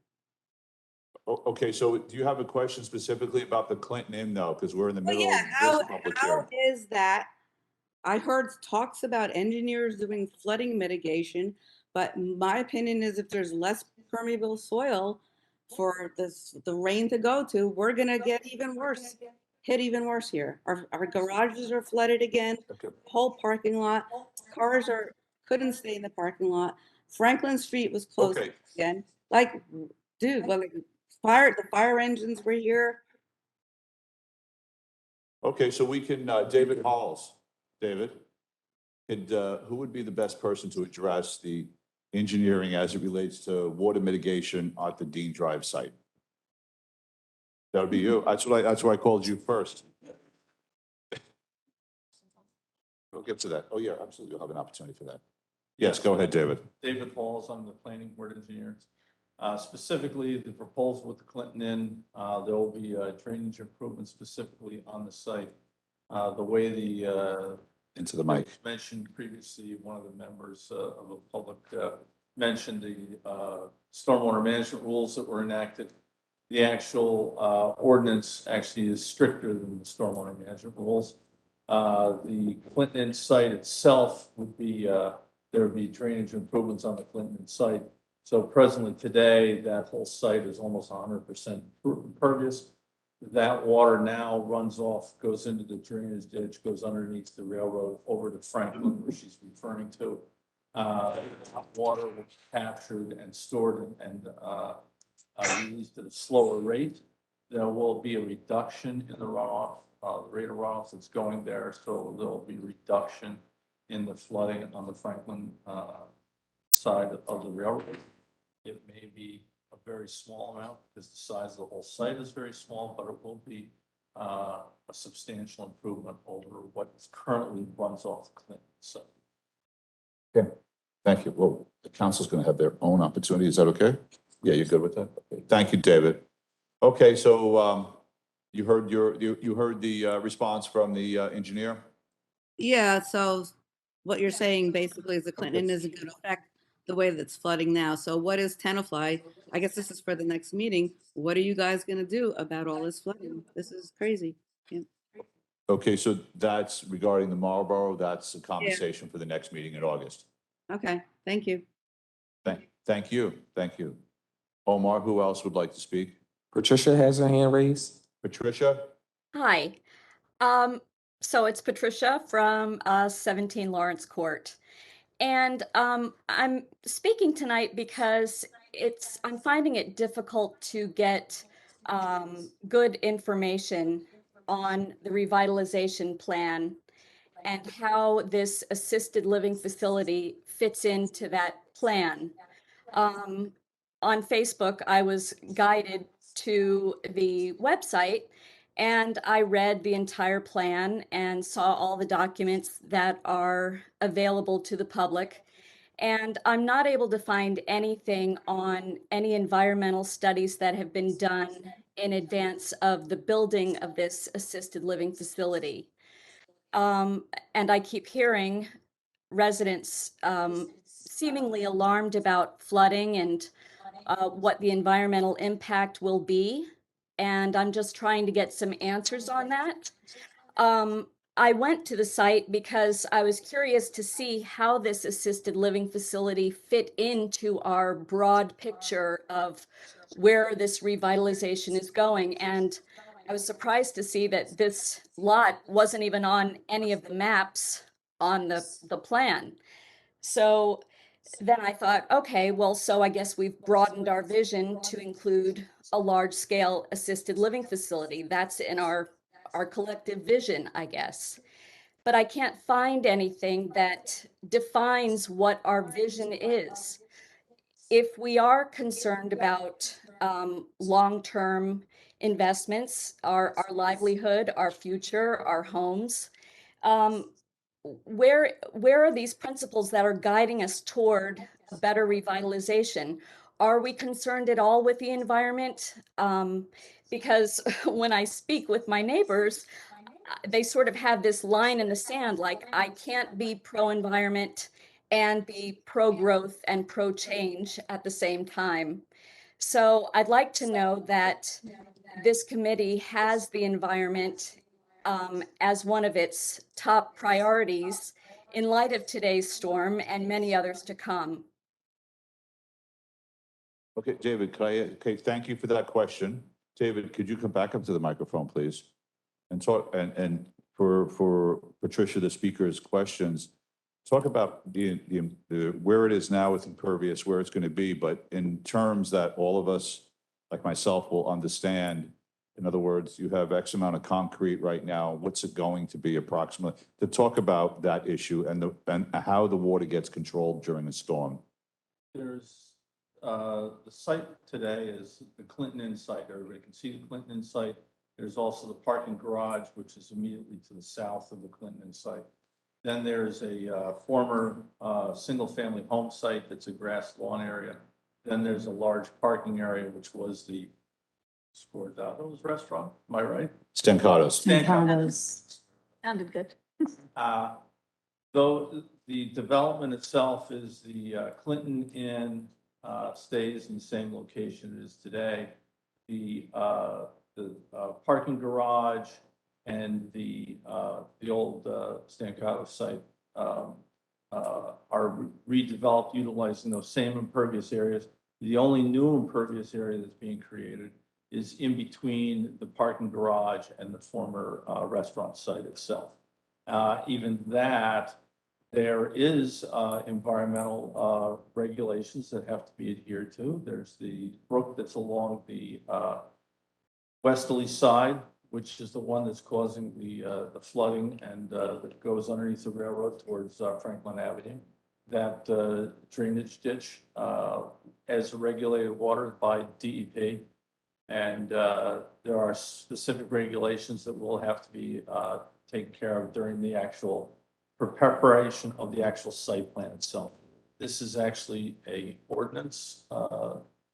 Speaker 3: Okay, so do you have a question specifically about the Clinton Inn though? Because we're in the middle of
Speaker 18: How
Speaker 3: this public hearing.
Speaker 18: is that? I heard talks about engineers doing flooding mitigation, but my opinion is if there's less permeable soil for the rain to go to, we're gonna get even worse, hit even worse here. Our garages are flooded again, whole parking lot, cars couldn't stay in the parking lot. Franklin Street was closed again. Like, dude, well, like the fire engines were here.
Speaker 3: Okay, so we can, David Halls. David, who would be the best person to address the engineering as it relates to water mitigation at the Dean Drive site? That would be you. That's why I called you first. We'll get to that. Oh, yeah, absolutely. You'll have an opportunity for that. Yes, go ahead, David.
Speaker 10: David Halls, I'm the planning board engineer. Specifically, the proposal with the Clinton Inn, there will be drainage improvements specifically on the site. The way
Speaker 3: into the mic
Speaker 10: mentioned previously, one of the members of the public mentioned the stormwater management rules that were enacted. The actual ordinance actually is stricter than the stormwater management rules. The Clinton Inn site itself would be, there would be drainage improvements on the Clinton Inn site. So presently today, that whole site is almost 100% impervious. That water now runs off, goes into the drainage ditch, goes underneath the railroad over to Franklin, where she's referring to. Water was captured and stored and released at a slower rate, there will be a reduction in the runoff, rate of runoff that's going there. So there'll be reduction in the flooding on the Franklin side of the railroad. It may be a very small amount because the size of the whole site is very small, but it will be a substantial improvement over what currently runs off the Clinton site.
Speaker 3: Okay, thank you. Well, the council's going to have their own opportunity. Is that okay? Yeah, you're good with that? Okay. Thank you, David. Okay, so you heard you heard the response from the engineer?
Speaker 18: Yeah, so what you're saying basically is the Clinton isn't going to affect the way that's flooding now. So what is Tenafly? I guess this is for the next meeting. What are you guys going to do about all this flooding? This is crazy. Yeah.
Speaker 3: Okay, so that's regarding the Marlboro. That's a conversation for the next meeting in August.
Speaker 18: Okay, thank you.
Speaker 3: Thank you. Thank you. Omar, who else would like to speak?
Speaker 12: Patricia has her hand raised.
Speaker 3: Patricia?
Speaker 14: Hi. So it's Patricia from 17 Lawrence Court. And I'm speaking tonight because I'm finding it difficult to get good information on the revitalization plan and how this assisted living facility fits into that plan. On Facebook, I was guided to the website and I read the entire plan and saw all the documents that are available to the public. And I'm not able to find anything on any environmental studies that have been done in advance of the building of this assisted living facility. And I keep hearing residents seemingly alarmed about flooding and what the environmental impact will be. And I'm just trying to get some answers on that. I went to the site because I was curious to see how this assisted living facility fit into our broad picture of where this revitalization is going. And I was surprised to see that this lot wasn't even on any of the maps on the plan. So then I thought, okay, well, so I guess we've broadened our vision to include a large scale assisted living facility. That's in our collective vision, I guess. But I can't find anything that defines what our vision is. If we are concerned about long-term investments, our livelihood, our future, our homes, where are these principles that are guiding us toward better revitalization? Are we concerned at all with the environment? Because when I speak with my neighbors, they sort of have this line in the sand, like I can't be pro-environment and be pro-growth and pro-change at the same time. So I'd like to know that this committee has the environment as one of its top priorities in light of today's storm and many others to come.
Speaker 3: Okay, David, okay, thank you for that question. David, could you come back up to the microphone, please? And talk, and for Patricia, the speaker's questions, talk about the where it is now with impervious, where it's going to be, but in terms that all of us, like myself, will understand. In other words, you have X amount of concrete right now. What's it going to be approximately? To talk about that issue and how the water gets controlled during a storm.
Speaker 10: There's the site today is the Clinton Inn site. Everybody can see the Clinton Inn site. There's also the parking garage, which is immediately to the south of the Clinton Inn site. Then there's a former single-family home site that's a grass lawn area. Then there's a large parking area, which was the Scordado's restaurant. Am I right?
Speaker 3: Stancatos.
Speaker 2: Stancatos. Sounded good.
Speaker 10: Though the development itself is the Clinton Inn stays in the same location it is today. The parking garage and the old Stancato site are redeveloped utilizing those same impervious areas. The only new impervious area that's being created is in between the parking garage and the former restaurant site itself. Even that There is environmental regulations that have to be adhered to. There's the brook that's along the westerly side, which is the one that's causing the flooding and that goes underneath the railroad towards Franklin Avenue. That drainage ditch as regulated water by DEP. And there are specific regulations that will have to be taken care of during the actual preparation of the actual site plan itself. This is actually a ordinance,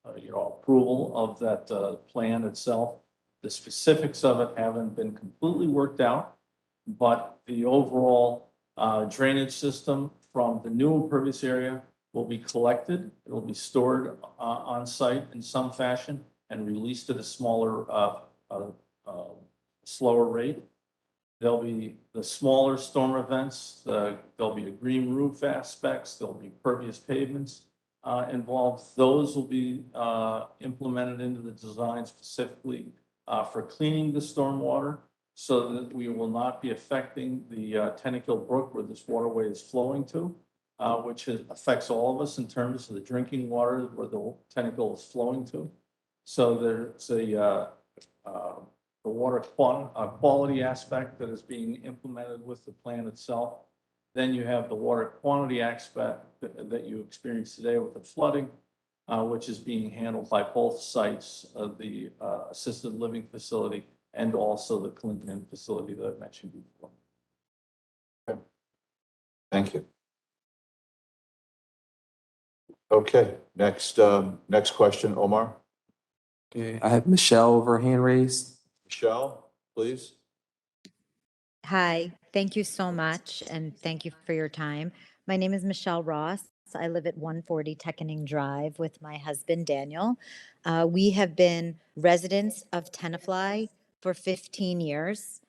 Speaker 10: approval of that plan itself. The specifics of it haven't been completely worked out, but the overall drainage system from the new impervious area will be collected. It will be stored on site in some fashion and released at a smaller, slower rate. There'll be the smaller storm events. There'll be a green roof aspects. There'll be pervious pavements involved. Those will be implemented into the design specifically for cleaning the stormwater so that we will not be affecting the Tennakill Brook where this waterway is flowing to, which affects all of us in terms of the drinking water where the Tennakill is flowing to. So there's the water quality aspect that is being implemented with the plan itself. Then you have the water quantity aspect that you experienced today with the flooding, which is being handled by both sites of the assisted living facility and also the Clinton facility that I mentioned before.
Speaker 3: Okay. Thank you. Okay, next question, Omar.
Speaker 12: Okay, I have Michelle over hand raised.
Speaker 3: Michelle, please.
Speaker 19: Hi, thank you so much, and thank you for your time. My name is Michelle Ross. I live at 140 Teckening Drive with my husband, Daniel. We have been residents of Tenafly for 15 years.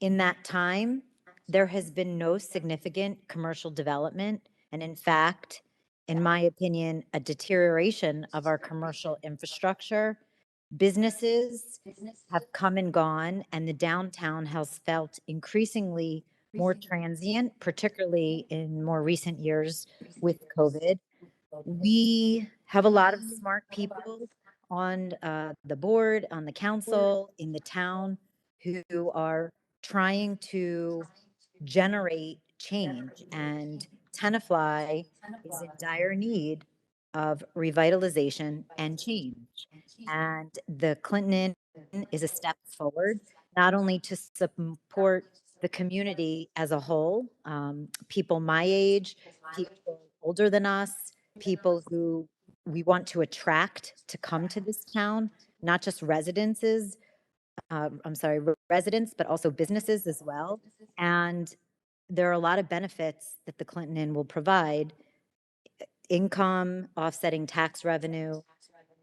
Speaker 19: In that time, there has been no significant commercial development, and in fact, in my opinion, a deterioration of our commercial infrastructure. Businesses have come and gone, and the downtown has felt increasingly more transient, particularly in more recent years with COVID. We have a lot of smart people on the board, on the council, in the town, who are trying to generate change. And Tenafly is in dire need of revitalization and change. And the Clinton Inn is a step forward, not only to support the community as a whole, people my age, people older than us, people who we want to attract to come to this town, not just residences, residents, but also businesses as well. And there are a lot of benefits that the Clinton Inn will provide, income, offsetting tax revenue.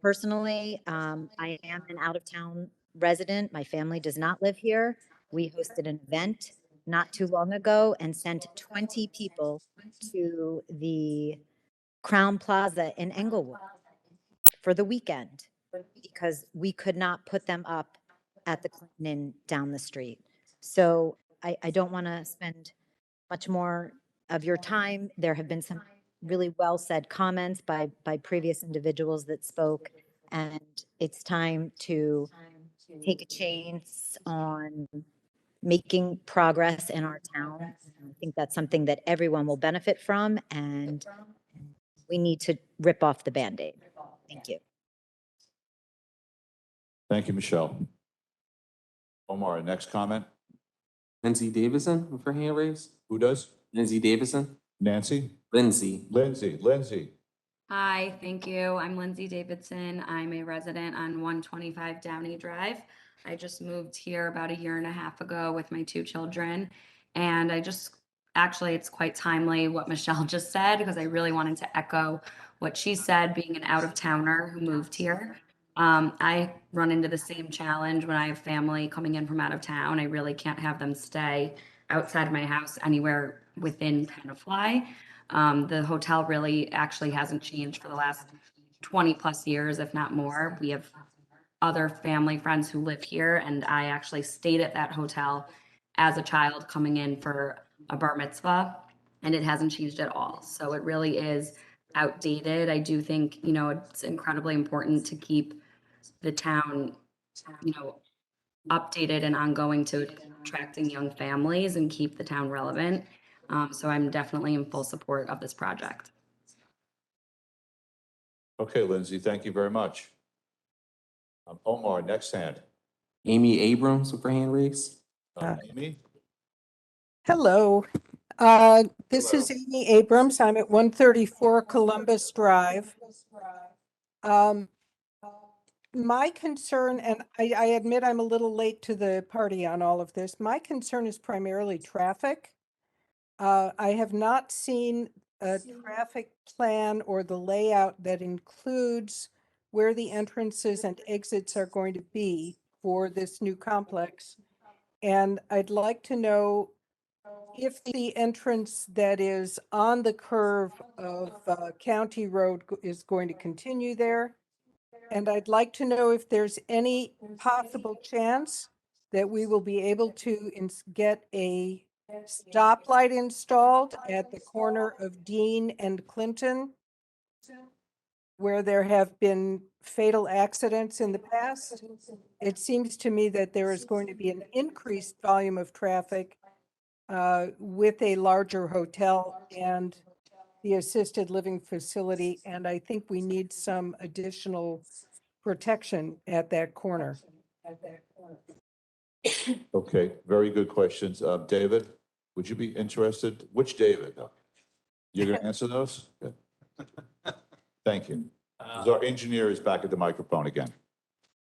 Speaker 19: Personally, I am an out-of-town resident. My family does not live here. We hosted an event not too long ago and sent 20 people to the Crown Plaza in Englewood for the weekend because we could not put them up at the Clinton Inn down the street. So I don't want to spend much more of your time. There have been some really well-said comments by previous individuals that spoke, and it's time to take a chance on making progress in our town. I think that's something that everyone will benefit from, and we need to rip off the Band-Aid. Thank you.
Speaker 3: Thank you, Michelle. Omar, next comment.
Speaker 12: Lindsay Davison with her hand raised.
Speaker 3: Who does?
Speaker 12: Lindsay Davison.
Speaker 3: Nancy?
Speaker 12: Lindsay.
Speaker 3: Lindsay.
Speaker 20: Hi, thank you. I'm Lindsay Davidson. I'm a resident on 125 Downey Drive. I just moved here about a year and a half ago with my two children. And actually, it's quite timely what Michelle just said, because I really wanted to echo what she said, being an out-of-towner who moved here. I run into the same challenge when I have family coming in from out of town. I really can't have them stay outside of my house anywhere within Tenafly. The hotel really actually hasn't changed for the last 20 plus years, if not more. We have other family friends who live here, and I actually stayed at that hotel as a child coming in for a bar mitzvah. and it hasn't changed at all. So it really is outdated. I do think, it's incredibly important to keep the town, updated and ongoing to attracting young families and keep the town relevant. So I'm definitely in full support of this project.
Speaker 3: Okay, Lindsay, thank you very much. Omar, next hand.
Speaker 12: Amy Abrams with her hand raised.
Speaker 3: Amy?
Speaker 21: Hello. This is Amy Abrams. I'm at 134 Columbus Drive. My concern, and I admit I'm a little late to the party on all of this, my concern is primarily traffic. I have not seen a traffic plan or the layout that includes where the entrances and exits are going to be for this new complex. And I'd like to know if the entrance that is on the curve of County Road is going to continue there. And I'd like to know if there's any possible chance that we will be able to get a stoplight installed at the corner of Dean and Clinton, where there have been fatal accidents in the past. It seems to me that there is going to be an increased volume of traffic with a larger hotel and the assisted living facility, and I think we need some additional protection at that corner.
Speaker 3: Okay, very good questions. David, would you be interested? Which David? You're going to answer those? Good. Thank you. Our engineer is back at the microphone again.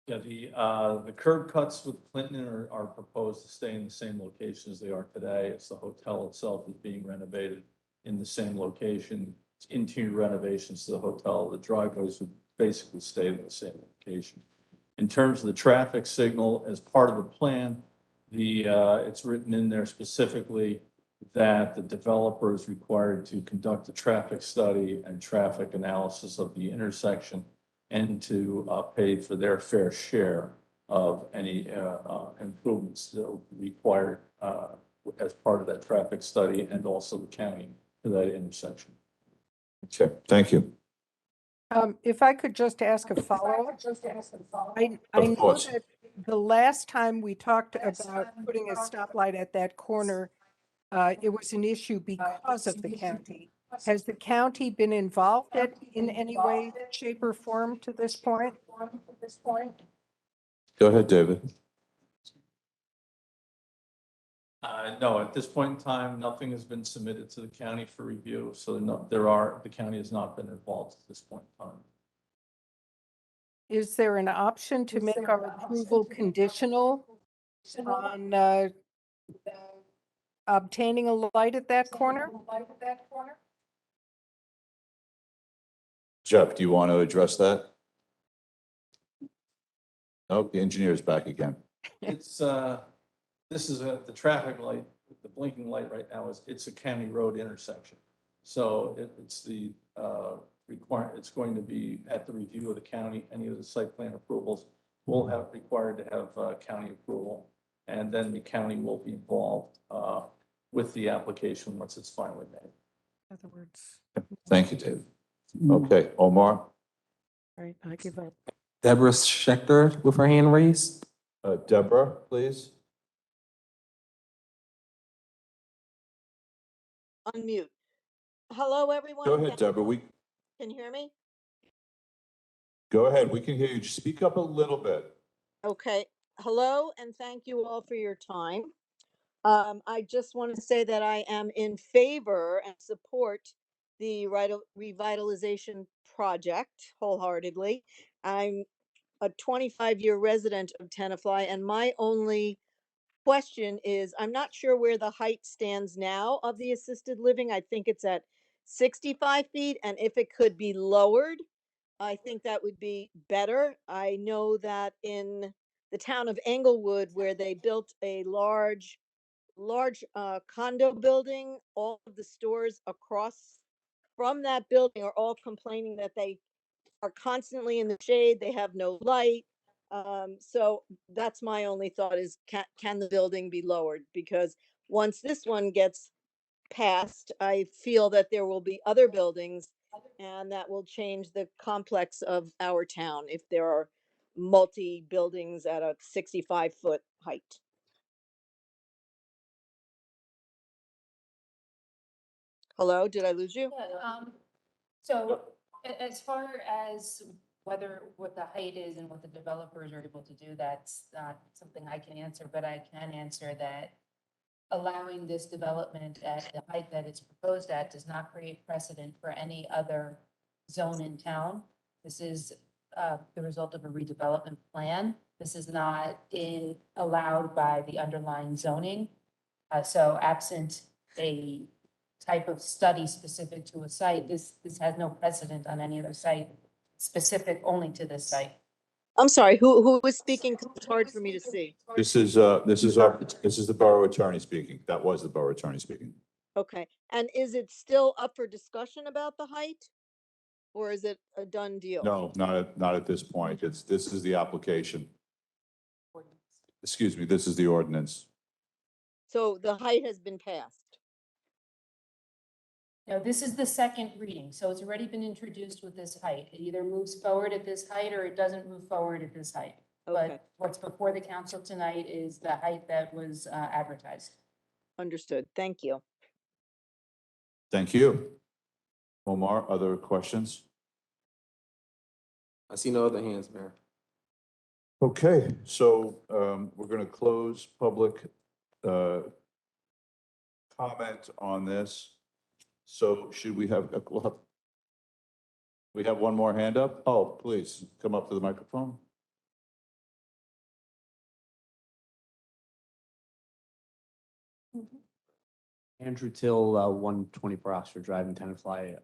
Speaker 10: Yeah, the curb cuts with Clinton are proposed to stay in the same location as they are today. It's the hotel itself is being renovated in the same location. It's interior renovations to the hotel. The driveways would basically stay in the same location. In terms of the traffic signal, as part of the plan, it's written in there specifically that the developer is required to conduct a traffic study and traffic analysis of the intersection and to pay for their fair share of any improvements that are required as part of that traffic study, and also the county for that intersection.
Speaker 3: Okay, thank you.
Speaker 21: If I could just ask a follow-up. I know
Speaker 3: course.
Speaker 21: that the last time we talked about putting a stoplight at that corner, it was an issue because of the county. Has the county been involved in any way, shape, or form to this point?
Speaker 3: Go ahead, David.
Speaker 10: No, at this point in time, nothing has been submitted to the county for review, so the county has not been involved at this point in time.
Speaker 21: Is there an option to make our approval conditional on obtaining a light at that corner?
Speaker 3: Jeff, do you want to address that? Oh, the engineer is back again.
Speaker 10: It's, this is the traffic light, the blinking light right now it's a county road intersection. So it's the it's going to be at the review of the county. Any of the site plan approvals will have required to have county approval. And then the county will be involved with the application once it's finally made.
Speaker 21: In other words.
Speaker 3: Thank you, David. Okay, Omar.
Speaker 21: All right, I give up.
Speaker 12: Deborah Schechter with her hand raised.
Speaker 3: Deborah, please.
Speaker 22: Unmute. Hello, everyone.
Speaker 3: Go ahead, Deborah.
Speaker 22: Can you hear me?
Speaker 3: Go ahead. We can hear you. Just speak up a little bit.
Speaker 22: Okay. Hello, and thank you all for your time. I just want to say that I am in favor and support the revitalization project wholeheartedly. I'm a 25-year resident of Tenafly, and my only question is, I'm not sure where the height stands now of the assisted living. I think it's at 65 feet, and if it could be lowered, I think that would be better. I know that in the town of Englewood, where they built a large condo building, all of the stores across from that building are all complaining that they are constantly in the shade. They have no light. So that's my only thought is, can the building be lowered? Because once this one gets passed, I feel that there will be other buildings and that will change the complex of our town if there are multi buildings at a 65-foot height. Hello, did I lose you?
Speaker 11: So as far as what the height is and what the developers are able to do, that's not something I can answer, but I can answer that allowing this development at the height that it's proposed at does not create precedent for any other zone in town. This is the result of a redevelopment plan. This is not allowed by the underlying zoning. So absent a type of study specific to a site, this has no precedent on any other site specific only to this site.
Speaker 22: I'm sorry, who was speaking? 'Cause it's hard for me to see.
Speaker 3: This is the borough attorney speaking. That was the borough attorney speaking.
Speaker 22: Okay, and is it still up for discussion about the height? Or is it a done deal?
Speaker 3: No, not at this point. This is the application. Excuse me, this is the ordinance.
Speaker 22: So the height has been passed.
Speaker 11: No, this is the second reading, so it's already been introduced with this height. It either moves forward at this height or it doesn't move forward at this height.
Speaker 22: Okay.
Speaker 11: But what's before the council tonight is the height that was advertised.
Speaker 22: Understood. Thank you.
Speaker 3: Thank you. Omar, other questions?
Speaker 12: I see no other hands, Mayor.
Speaker 3: Okay, so we're going to close public comment on this. So should we have, we have one more hand up? Oh, please come up to the microphone.
Speaker 8: Andrew Till, 124 Oxford Drive in Tenafly,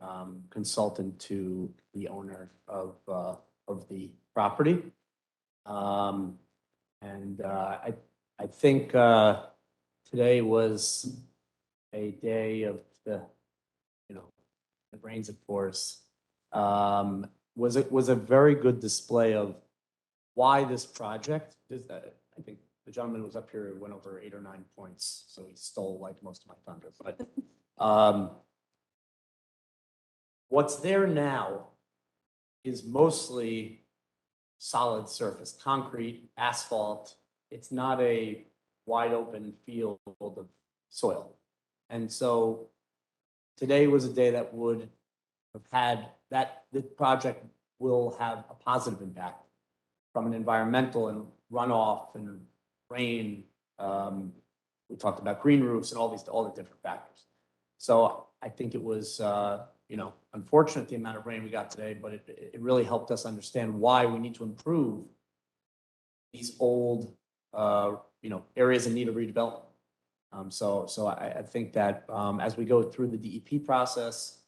Speaker 8: consultant to the owner of the property. I think today was a day of the rains, of course. Was a very good display of why this project is. I think the gentleman was up here, went over 8 or 9 points, so he stole like most of my thunder. But what's there now is mostly solid surface, concrete, asphalt. It's not a wide open field of soil. And so today was a day that would have had that the project will have a positive impact from an environmental and runoff and rain. We talked about green roofs and all the different factors. So I think it was, unfortunate the amount of rain we got today, but it really helped us understand why we need to improve these old, areas in need of redevelopment. So I think that as we go through the DEP process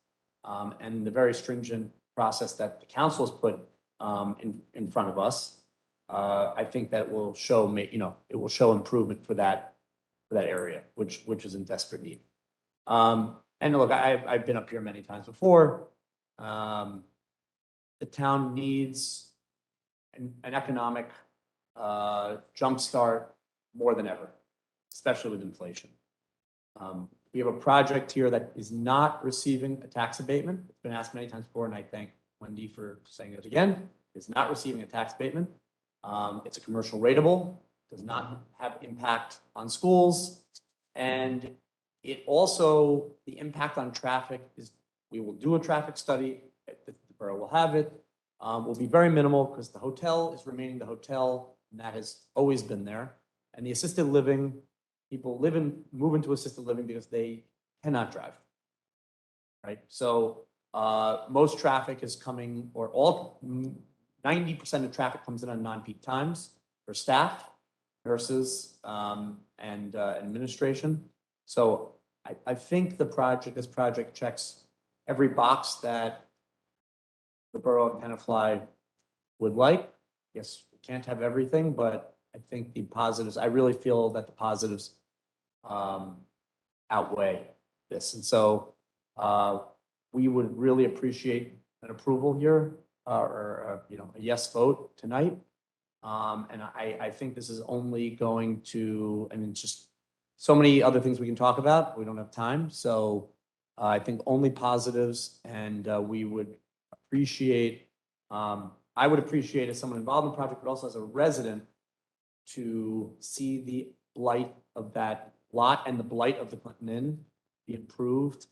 Speaker 8: and the very stringent process that the council has put in front of us, I think that will show, it will show improvement for that area, which is in desperate need. And look, I've been up here many times before. The town needs an economic jumpstart more than ever, especially with inflation. We have a project here that is not receiving a tax abatement. It's been asked many times before, and I thank Wendy for saying it again. It's not receiving a tax abatement. It's a commercial rateable, does not have impact on schools. And it also, the impact on traffic is, we will do a traffic study, the borough will have it, will be very minimal because the hotel is remaining the hotel, and that has always been there. And the assisted living, people move into assisted living because they cannot drive, right? So most traffic is coming, or 90% of traffic comes in on non-peak times for staff, nurses, and administration. So I think this project checks every box that the borough of Tenafly would like. Yes, we can't have everything, but I think the positives, I really feel that the positives outweigh this. And so we would really appreciate an approval here, or a yes vote tonight. And I think this is only going to, just
Speaker 4: so many other things we can talk about. We don't have time. So I think only positives, and we would appreciate, I would appreciate as someone involved in the project, but also as a resident, to see the blight of that lot and the blight of the Clinton Inn be improved.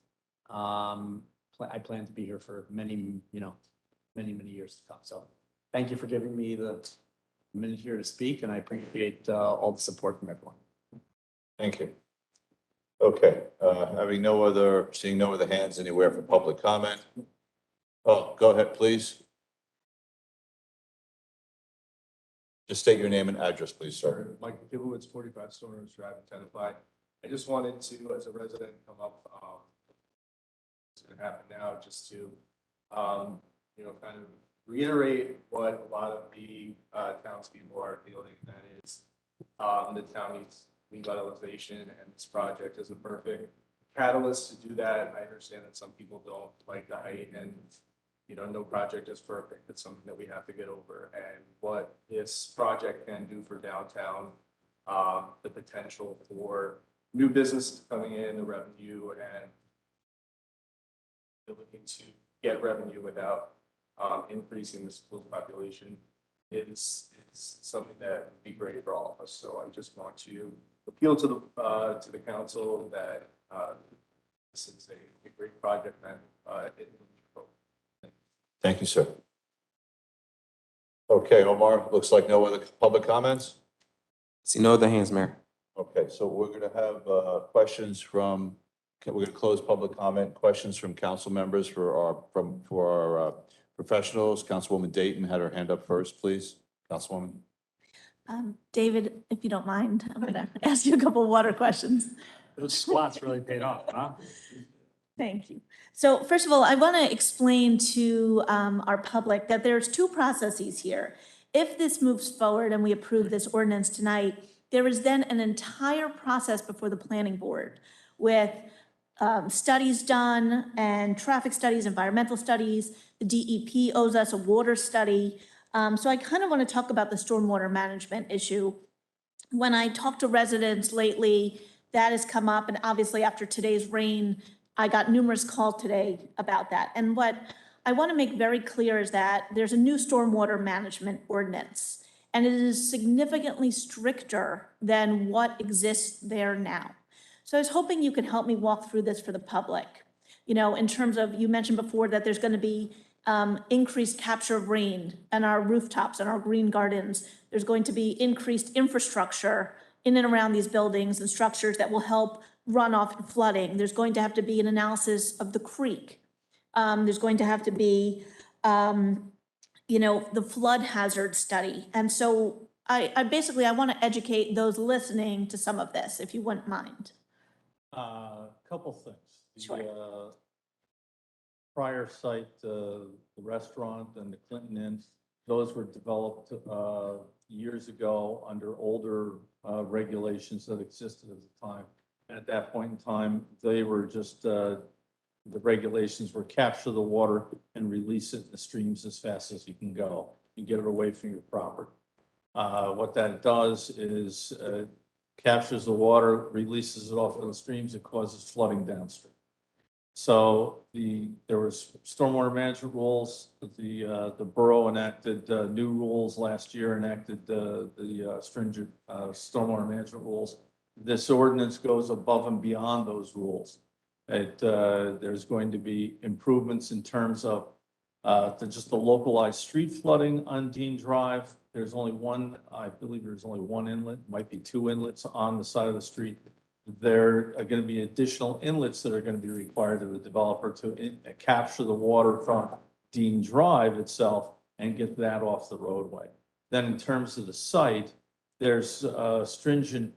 Speaker 4: I plan to be here for many, many years to come. So thank you for giving me the minute here to speak, and I appreciate all the support from everyone.
Speaker 3: Thank you. Okay, seeing no other hands anywhere for public comment. Oh, go ahead, please. Just state your name and address, please, sir.
Speaker 7: Mike Kibowitz, 45 Stone Drive in Tenafly. I just wanted to, as a resident, come up, it's gonna happen now, just to, kind of reiterate what a lot of the townspeople are feeling, and that is, the town needs revitalization, and this project is a perfect catalyst to do that. I understand that some people don't like the height, and no project is perfect. It's something that we have to get over. And what this project can do for downtown, the potential for new business coming in, the revenue, and ability to get revenue without increasing the school population is something that would be great for all of us. So I just want to appeal to the council that this is a great project, and it
Speaker 3: Thank you, sir. Okay, Omar, looks like no other public comments.
Speaker 12: See no other hands, Mayor.
Speaker 3: Okay, so we're going to have questions from, we're going to close public comment, questions from council members for our professionals. Councilwoman Dayton had her hand up first, please. Councilwoman.
Speaker 2: David, if you don't mind, I'm gonna ask you a couple of water questions.
Speaker 8: Those squats really paid off, huh?
Speaker 2: Thank you. So first of all, I want to explain to our public that there's two processes here. If this moves forward and we approve this ordinance tonight, there is then an entire process before the planning board with studies done and traffic studies, environmental studies. The DEP owes us a water study. So I kind of want to talk about the stormwater management issue. When I talk to residents lately, that has come up, and obviously after today's rain, I got numerous calls today about that. And what I want to make very clear is that there's a new stormwater management ordinance, and it is significantly stricter than what exists there now. So I was hoping you could help me walk through this for the public. In terms of, you mentioned before that there's going to be increased capture of rain on our rooftops and our green gardens. There's going to be increased infrastructure in and around these buildings and structures that will help runoff and flooding. There's going to have to be an analysis of the creek. There's going to have to be, the flood hazard study. And so I basically want to educate those listening to some of this, if you wouldn't mind.
Speaker 10: Couple things.
Speaker 2: Sure.
Speaker 10: The prior site, the restaurant and the Clinton Inn, those were developed years ago under older regulations that existed at the time. And at that point in time, they were just, the regulations were capture the water and release it in the streams as fast as you can go and get it away from your property. What that does is captures the water, releases it off of the streams, it causes flooding downstream. So there was stormwater management rules. The borough enacted new rules last year, enacted the stringent stormwater management rules. This ordinance goes above and beyond those rules. There's going to be improvements in terms of just the localized street flooding on Dean Drive. There's only one, I believe there's only one inlet, might be two inlets on the side of the street. There are going to be additional inlets that are going to be required of the developer to capture the water from Dean Drive itself and get that off the roadway. Then in terms of the site, there's stringent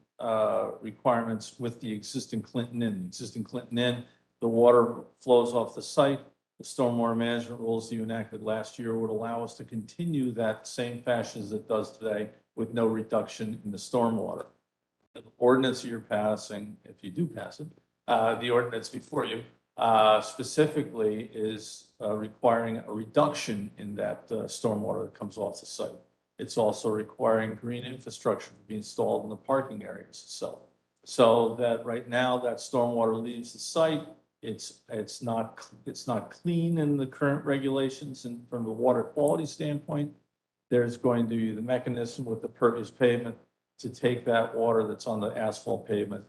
Speaker 10: requirements with the existing Clinton Inn. The existing Clinton Inn, the water flows off the site. The stormwater management rules you enacted last year would allow us to continue that same fashion as it does today with no reduction in the stormwater. The ordinance you're passing, if you do pass it, the ordinance before you specifically is requiring a reduction in that stormwater that comes off the site. It's also requiring green infrastructure to be installed in the parking areas. So So that right now that stormwater leaves the site. It's not clean in the current regulations and from the water quality standpoint. There's going to be the mechanism with the pervious pavement to take that water that's on the asphalt pavement,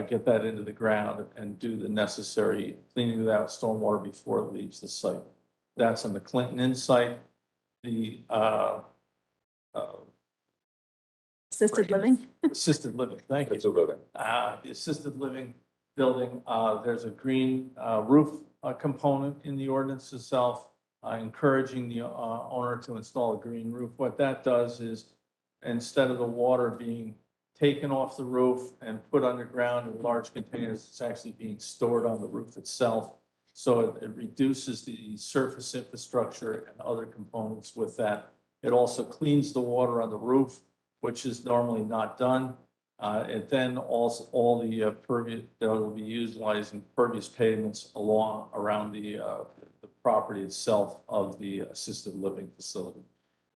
Speaker 10: get that into the ground and do the necessary cleaning of that stormwater before it leaves the site. That's on the Clinton Inn site. The
Speaker 2: Assisted living?
Speaker 10: assisted living, thank you. The assisted living building, there's a green roof component in the ordinance itself, encouraging the owner to install a green roof. What that does is, instead of the water being taken off the roof and put underground in large containers, it's actually being stored on the roof itself. So it reduces the surface infrastructure and other components with that. It also cleans the water on the roof, which is normally not done. And then also all the pervious, they'll be utilizing pervious pavements around the property itself of the assisted living facility.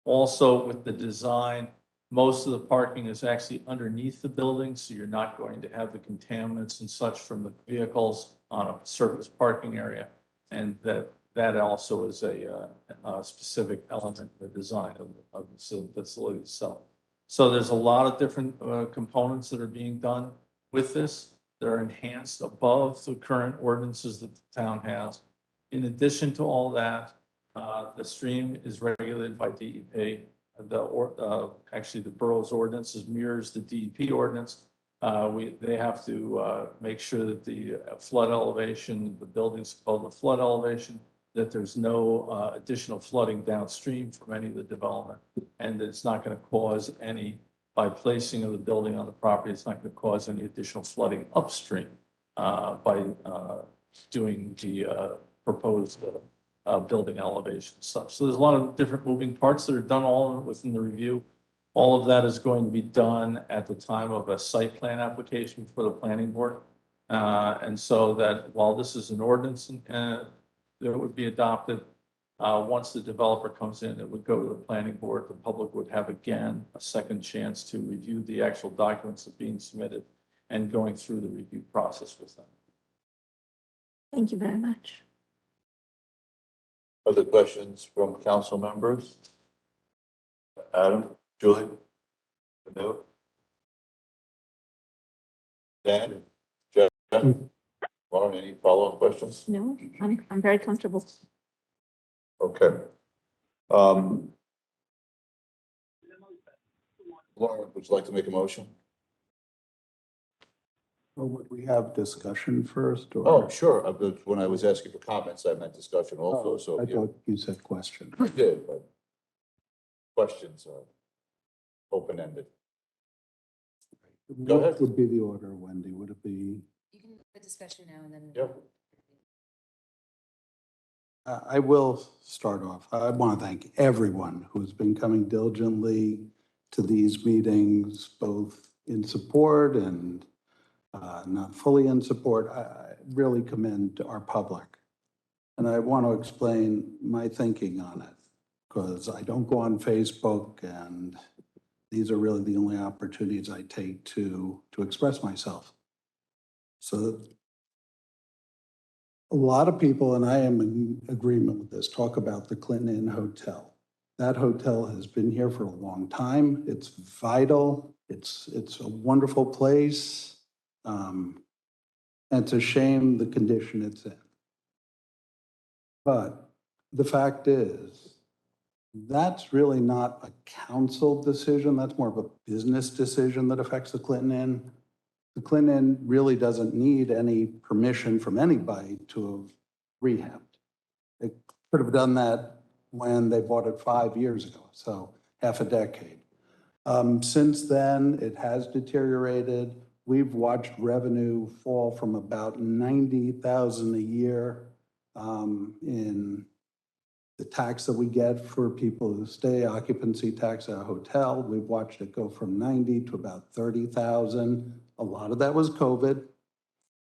Speaker 10: Also with the design, most of the parking is actually underneath the building, so you're not going to have the contaminants and such from the vehicles on a surface parking area. And that also is a specific element in the design of the facility itself. So there's a lot of different components that are being done with this. They're enhanced above the current ordinances that the town has. In addition to all that, the stream is regulated by DEP. Actually, the borough's ordinances mirrors the DEP ordinance. They have to make sure that the flood elevation, the building's called the flood elevation, that there's no additional flooding downstream from any of the development, and that it's not going to cause any, by placing of the building on the property, it's not going to cause any additional flooding upstream by doing the proposed building elevation stuff. So there's a lot of different moving parts that are done all within the review. All of that is going to be done at the time of a site plan application for the planning board. And so that while this is an ordinance that would be adopted, once the developer comes in, it would go to the planning board. The public would have again a second chance to review the actual documents that are being submitted and going through the review process with them.
Speaker 2: Thank you very much.
Speaker 3: Other questions from council members? Adam, Julie? No? Dan? Jeff? Lauren, any follow-up questions?
Speaker 2: No, I'm very comfortable.
Speaker 3: Okay. Lauren, would you like to make a motion?
Speaker 9: Or would we have discussion first? Or?
Speaker 3: Oh, sure. When I was asking for comments, I meant discussion also,
Speaker 9: Oh,
Speaker 3: so.
Speaker 9: I thought you said question.
Speaker 3: I did, but questions are open-ended. Go ahead.
Speaker 9: What would be the order, Wendy? Would it be?
Speaker 11: You can have a discussion now and then.
Speaker 3: Yep.
Speaker 9: I will start off. I want to thank everyone who's been coming diligently to these meetings, both in support and not fully in support. I really commend our public. And I want to explain my thinking on it, because I don't go on Facebook, and these are really the only opportunities I take to express myself. So a lot of people, and I am in agreement with this, talk about the Clinton Inn Hotel. That hotel has been here for a long time. It's vital. It's a wonderful place. And it's a shame the condition it's in. But the fact is, that's really not a council decision. That's more of a business decision that affects the Clinton Inn. The Clinton Inn really doesn't need any permission from anybody to have rehabbed. They could have done that when they bought it 5 years ago, so half a decade. Since then, it has deteriorated. We've watched revenue fall from about 90,000 a year in the tax that we get for people who stay, occupancy tax at a hotel. We've watched it go from 90 to about 30,000. A lot of that was COVID,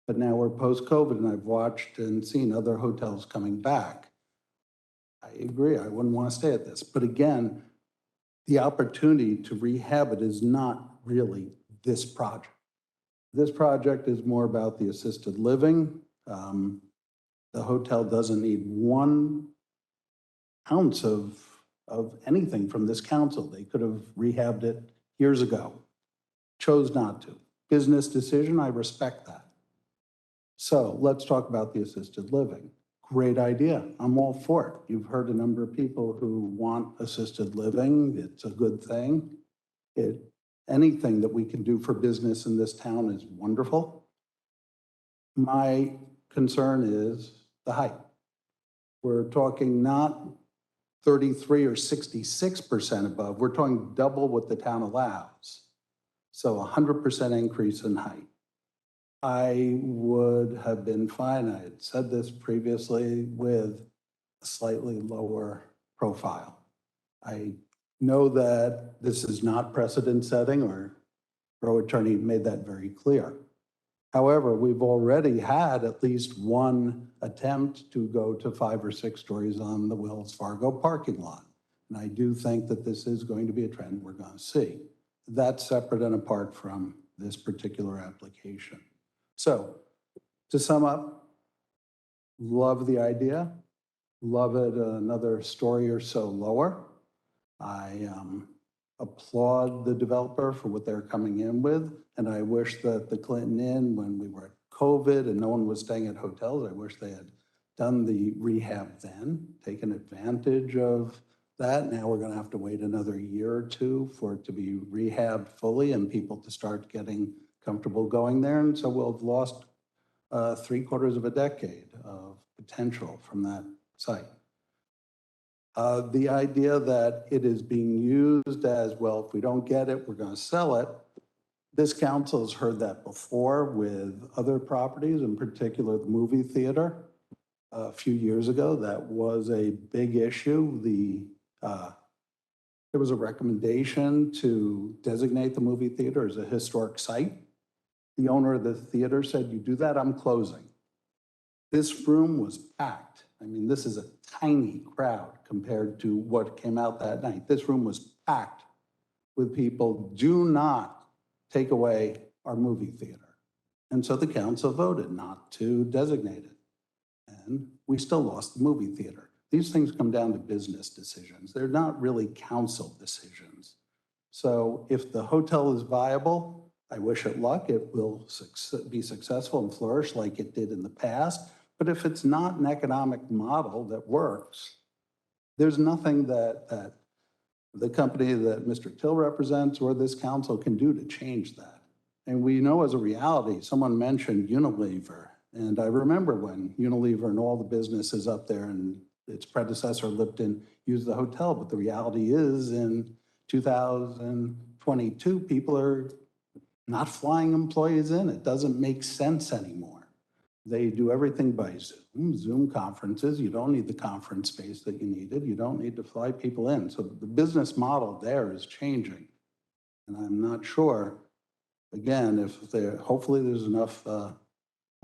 Speaker 9: but now we're post-COVID, and I've watched and seen other hotels coming back. I agree, I wouldn't want to stay at this. But again, the opportunity to rehab it is not really this project. This project is more about the assisted living. The hotel doesn't need 1 ounce of anything from this council. They could have rehabbed it years ago. Chose not to. Business decision, I respect that. So let's talk about the assisted living. Great idea. I'm all for it. You've heard a number of people who want assisted living. It's a good thing. Anything that we can do for business in this town is wonderful. My concern is the height. We're talking not 33 or 66% above. We're talking double what the town allows. So 100% increase in height. I would have been fine, I had said this previously, with a slightly lower profile. I know that this is not precedent setting, or Borough Attorney made that very clear. However, we've already had at least one attempt to go to 5 or 6 stories on the Wells Fargo parking lot. And I do think that this is going to be a trend we're going to see. That's separate and apart from this particular application. So to sum up, love the idea, love it another story or so lower. I applaud the developer for what they're coming in with, and I wish that the Clinton Inn, when we were at COVID and no one was staying at hotels, I wish they had done the rehab then, taken advantage of that. Now we're gonna have to wait another year or 2 for it to be rehabbed fully and people to start getting comfortable going there. And so we'll have lost 3/4 of a decade of potential from that site. The idea that it is being used as, well, if we don't get it, we're going to sell it. This council has heard that before with other properties, in particular the movie theater. A few years ago, that was a big issue. There was a recommendation to designate the movie theater as a historic site. The owner of the theater said, "You do that, I'm closing." This room was packed. I mean, this is a tiny crowd compared to what came out that night. This room was packed with people. Do not take away our movie theater. And so the council voted not to designate it. And we still lost the movie theater. These things come down to business decisions. They're not really council decisions. So if the hotel is viable, I wish it luck. It will be successful and flourish like it did in the past. But if it's not an economic model that works, there's nothing that the company that Mr. Till represents or this council can do to change that. And we know as a reality, someone mentioned Unilever. And I remember when Unilever and all the businesses up there and its predecessor Lipton used the hotel. But the reality is in 2022, people are not flying employees in. It doesn't make sense anymore. They do everything by Zoom conferences. You don't need the conference space that you needed. You don't need to fly people in. So the business model there is changing. And I'm not sure, again, if hopefully there's enough bar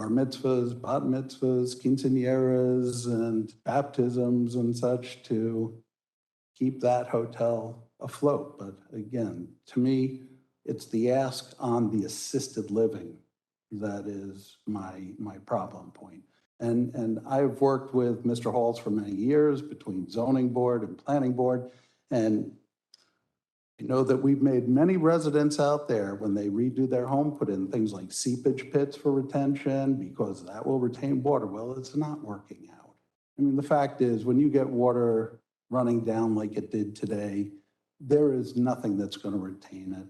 Speaker 9: mitzvahs, bat mitzvahs, quinceañeras, and baptisms and such to keep that hotel afloat. But again, to me, it's the ask on the assisted living that is my problem point. And I've worked with Mr. Halls for many years between zoning board and planning board. And I know that we've made many residents out there, when they redo their home, put in things like seepage pits for retention because that will retain water. Well, it's not working out. I mean, the fact is, when you get water running down like it did today, there is nothing that's going to retain it.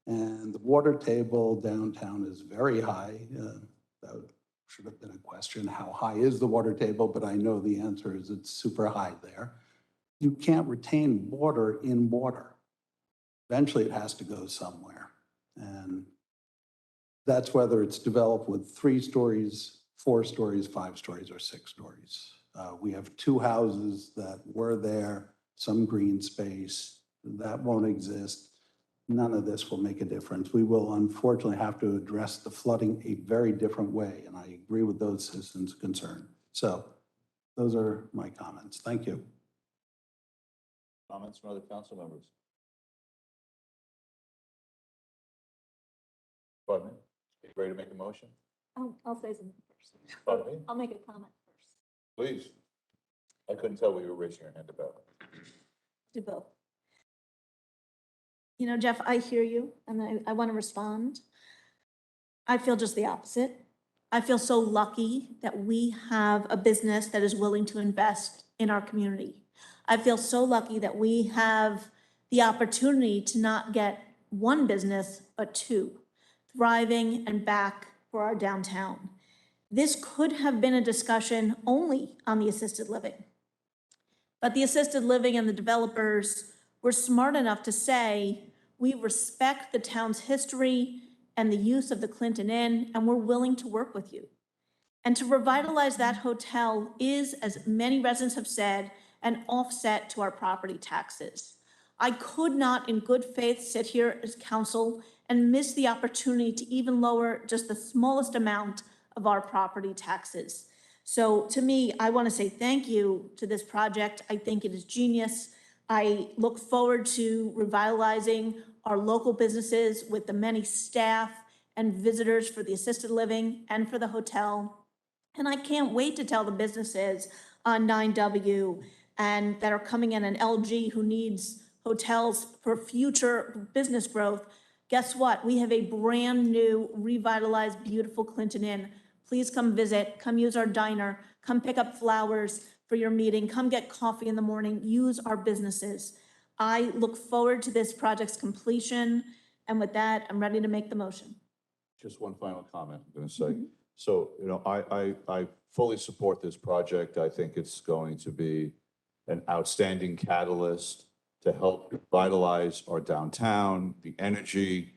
Speaker 9: And the water table downtown is very high. That should have been a question. How high is the water table? But I know the answer is it's super high there. You can't retain water in water. Eventually it has to go somewhere. And that's whether it's developed with 3 stories, 4 stories, 5 stories, or 6 stories. We have 2 houses that were there, some green space. That won't exist. None of this will make a difference. We will unfortunately have to address the flooding a very different way, and I agree with those citizens concerned. So those are my comments. Thank you.
Speaker 3: Comments from other council members? Pardon me? Ready to make a motion?
Speaker 2: I'll say something first.
Speaker 3: Pardon me?
Speaker 2: I'll make a comment first.
Speaker 3: Please. I couldn't tell what you were raising your hand about.
Speaker 2: Do both. You know, Jeff, I hear you and I want to respond. I feel just the opposite. I feel so lucky that we have a business that is willing to invest in our community. I feel so lucky that we have the opportunity to not get one business, but two, thriving and back for our downtown. This could have been a discussion only on the assisted living. But the assisted living and the developers were smart enough to say, we respect the town's history and the use of the Clinton Inn, and we're willing to work with you. And to revitalize that hotel is, as many residents have said, an offset to our property taxes. I could not, in good faith, sit here as council and miss the opportunity to even lower just the smallest amount of our property taxes. So to me, I want to say thank you to this project. I think it is genius. I look forward to revitalizing our local businesses with the many staff and visitors for the assisted living and for the hotel. And I can't wait to tell the businesses on 9W and that are coming in, and LG who needs hotels for future business growth. Guess what? We have a brand new, revitalized, beautiful Clinton Inn. Please come visit, come use our diner, come pick up flowers for your meeting, come get coffee in the morning, use our businesses. I look forward to this project's completion. And with that, I'm ready to make the motion.
Speaker 3: Just one final comment I'm going to say. So, I fully support this project. I think it's going to be an outstanding catalyst to help vitalize our downtown, the energy,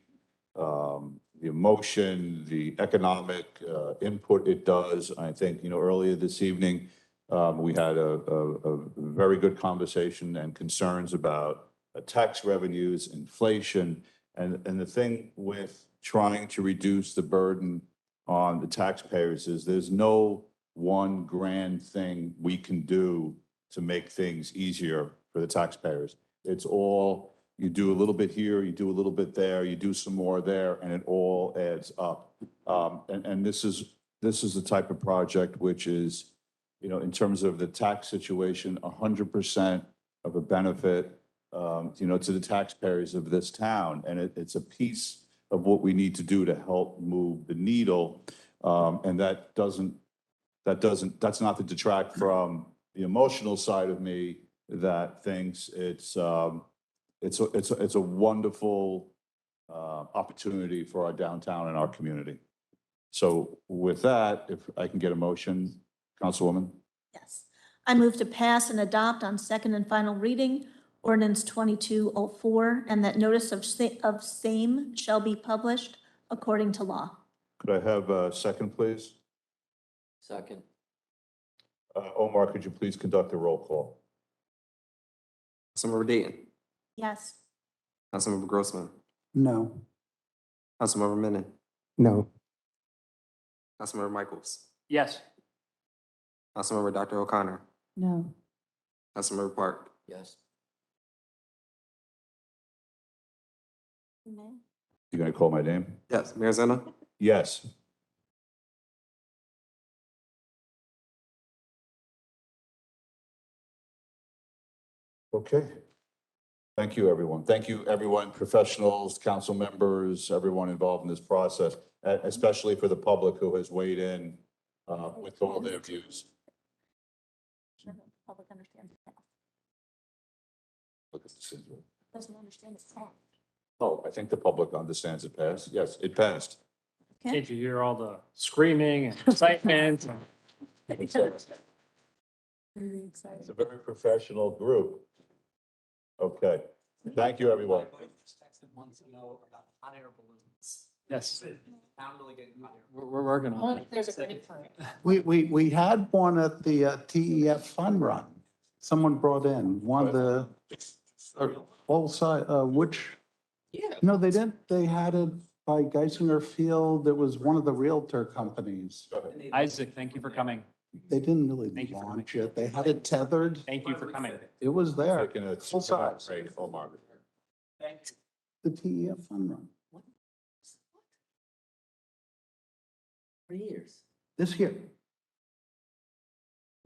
Speaker 3: the emotion, the economic input it does. I think, earlier this evening, we had a very good conversation and concerns about tax revenues, inflation, and the thing with trying to reduce the burden on the taxpayers is there's no one grand thing we can do to make things easier for the taxpayers. It's all, you do a little bit here, you do a little bit there, you do some more there, and it all adds up. And this is the type of project which is, in terms of the tax situation, 100% of a benefit, to the taxpayers of this town. And it's a piece of what we need to do to help move the needle. And that's not to detract from the emotional side of me that thinks it's a wonderful opportunity for our downtown and our community. So with that, if I can get a motion, Councilwoman?
Speaker 2: Yes. I move to pass and adopt on second and final reading ordinance 2204, and that notice of same shall be published according to law.
Speaker 3: Could I have a second, please?
Speaker 1: Second.
Speaker 3: Omar, could you please conduct a roll call?
Speaker 12: Councilmember Dayton,
Speaker 2: Yes.
Speaker 12: Councilmember Grossman,
Speaker 9: No.
Speaker 12: Councilmember Menon,
Speaker 6: No.
Speaker 12: Councilmember Michaels,
Speaker 8: Yes.
Speaker 12: Councilmember Dr. O'Connor,
Speaker 22: No.
Speaker 12: Councilmember Park,
Speaker 1: Yes.
Speaker 2: No.
Speaker 3: You gonna call my name?
Speaker 12: yes, Mayor Zena,
Speaker 3: Yes. Okay. Thank you, everyone. Thank you, everyone, professionals, council members, everyone involved in this process, especially for the public who has weighed in with all their views.
Speaker 2: Public understands it.
Speaker 3: Look at the syndrome.
Speaker 2: Doesn't understand it's wrong.
Speaker 3: Oh, I think the public understands it passed. Yes, it passed.
Speaker 8: Did you hear all the screaming and excitement?
Speaker 3: It's a very professional group. Okay. Thank you, everyone.
Speaker 8: Yes. We're working on it.
Speaker 11: There's a grant for it.
Speaker 9: We had one at the TEF Fun Run. Someone brought in one of the all side, which,
Speaker 1: Yeah.
Speaker 9: no, they didn't. They had it by Geisinger Field. It was one of the Realtor companies.
Speaker 8: Isaac, thank you for coming.
Speaker 9: They didn't really
Speaker 8: Thank you for
Speaker 9: launch it. They had it tethered.
Speaker 8: Thank you for coming.
Speaker 9: It was there.
Speaker 3: Taking a
Speaker 9: Full size.
Speaker 3: break, Omar.
Speaker 9: The TEF Fun Run.
Speaker 1: For years.
Speaker 9: This here.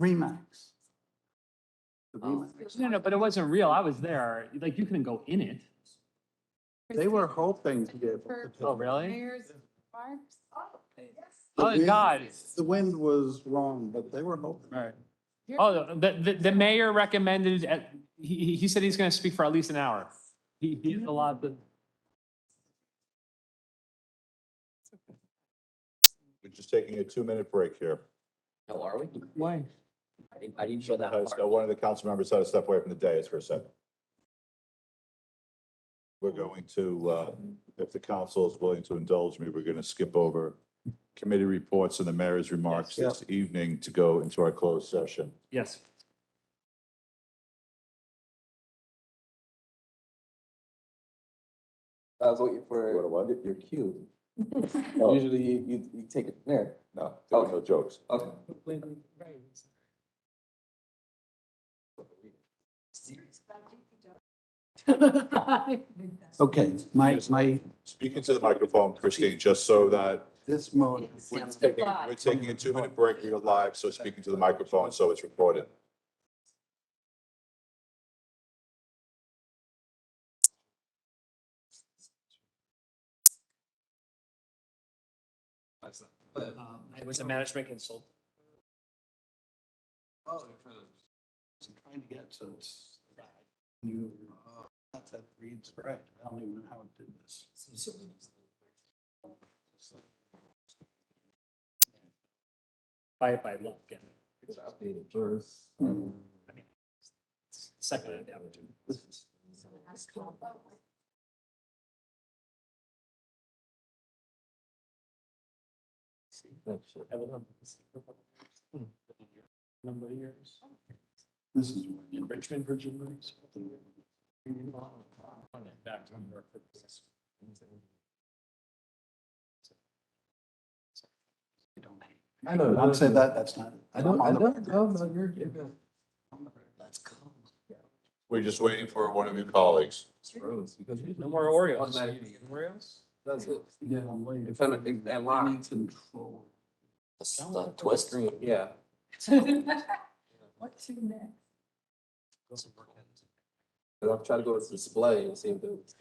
Speaker 9: Remax. The
Speaker 1: Oh.
Speaker 9: Remax.
Speaker 8: No, but it wasn't real. I was there. Like, you couldn't go in it.
Speaker 9: They were hoping to be able to.
Speaker 8: Oh, really?
Speaker 11: Mayor's remarks?
Speaker 9: The
Speaker 8: Oh,
Speaker 9: wind-
Speaker 8: God.
Speaker 9: The wind was wrong, but they were hoping.
Speaker 8: All right. Oh, the mayor recommended, he said he's going to speak for at least an hour. He has a lot of.
Speaker 3: We're just taking a 2-minute break here.
Speaker 1: Oh, are we?
Speaker 8: Why?
Speaker 1: I didn't show that
Speaker 3: Because
Speaker 1: part.
Speaker 3: one of the council members had to step away from the dais for a second. We're going to, if the council is willing to indulge me, we're going to skip over committee reports and the mayor's remarks this evening to go into our closed session.
Speaker 8: Yes.
Speaker 12: I was waiting for your cue. Usually you take it there.
Speaker 3: No, there were no jokes.
Speaker 12: Okay.
Speaker 9: Okay, my,
Speaker 3: Speaking to the microphone, Christine, just so that
Speaker 9: this mode.
Speaker 3: we're taking a 2-minute break. We're live, so speaking to the microphone, so it's recorded.
Speaker 8: I was a management consultant.
Speaker 9: I'm trying to get, so it's, you, that reads correct. I don't even know how it did this.
Speaker 8: By luck, yeah.
Speaker 12: Updated first.
Speaker 8: Second, I would do. Number of years.
Speaker 9: This is.
Speaker 8: In Richmond, Virginia. Back to New York.
Speaker 9: I know. I'd say that, that's not.
Speaker 12: No, you're good.
Speaker 1: Let's go.
Speaker 3: We're just waiting for one of your colleagues.
Speaker 8: No more Oreos.
Speaker 12: Oreos? That's it.
Speaker 9: Yeah, I'm waiting.
Speaker 12: It's on and lock.
Speaker 9: Control.
Speaker 1: The twist.
Speaker 12: Yeah.
Speaker 11: What's your next?
Speaker 12: But I'm trying to go to the display and see if it's.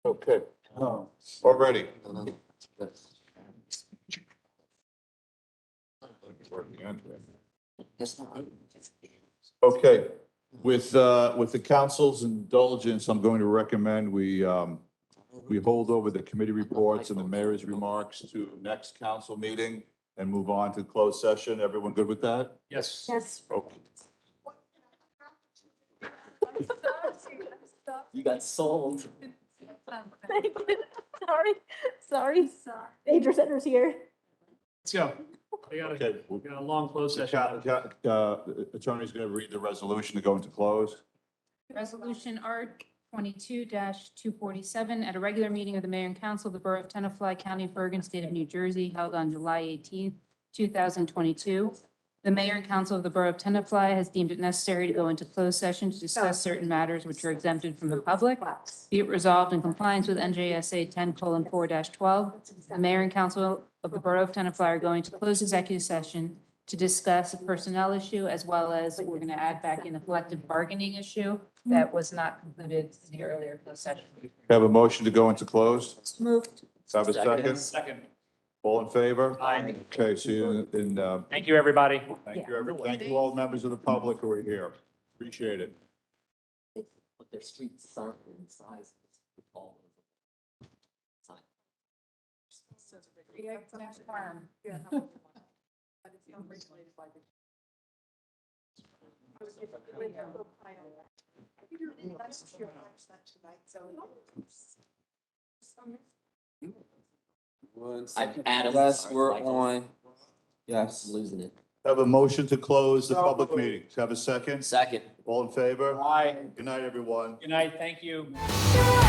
Speaker 3: Okay,
Speaker 9: Oh.
Speaker 3: already.
Speaker 1: It's not.
Speaker 3: Okay, with the council's indulgence, I'm going to recommend we hold over the committee reports and the mayor's remarks to next council meeting and move on to closed session. Everyone good with that?
Speaker 8: Yes.
Speaker 2: Yes.
Speaker 3: Okay.
Speaker 1: You got sold.
Speaker 2: Sorry. Danger Center's here.
Speaker 8: Let's go. We got
Speaker 3: Okay.
Speaker 8: a long closed session.
Speaker 3: Attorney's going to read the resolution to go into close.
Speaker 11: Resolution R 22-247, at a regular meeting of the mayor and council of the borough of Tenafly, county of Bergen, state of New Jersey, held on July 18th, 2022. The mayor and council of the borough of Tenafly has deemed it necessary to go into closed session to discuss certain matters which are exempted from the public. Be it resolved in compliance with NJSA 10:4-12, the mayor and council of the borough of Tenafly are going to close executive session to discuss a personnel issue, as well as we're going to add back in a collective bargaining issue that was not concluded in the earlier closed session.
Speaker 3: Have a motion to go into close?
Speaker 2: Moved.
Speaker 3: Have a second?
Speaker 8: Second.
Speaker 3: All in favor?
Speaker 8: Aye.
Speaker 3: Okay, see you in,
Speaker 8: Thank you, everybody.
Speaker 3: thank you, everyone. Thank you all members of the public who are here. Appreciate it.
Speaker 1: But their street sign and size. All sign.
Speaker 11: Yeah, it's next farm.
Speaker 1: Adam.
Speaker 12: Yes, we're on. Yes.
Speaker 1: Losing it.
Speaker 3: Have a motion to close the public meeting. Have a second?
Speaker 1: Second.
Speaker 3: All in favor?
Speaker 8: Aye.
Speaker 3: Good night, everyone.
Speaker 8: Good night. Thank you.
Speaker 2: Sure.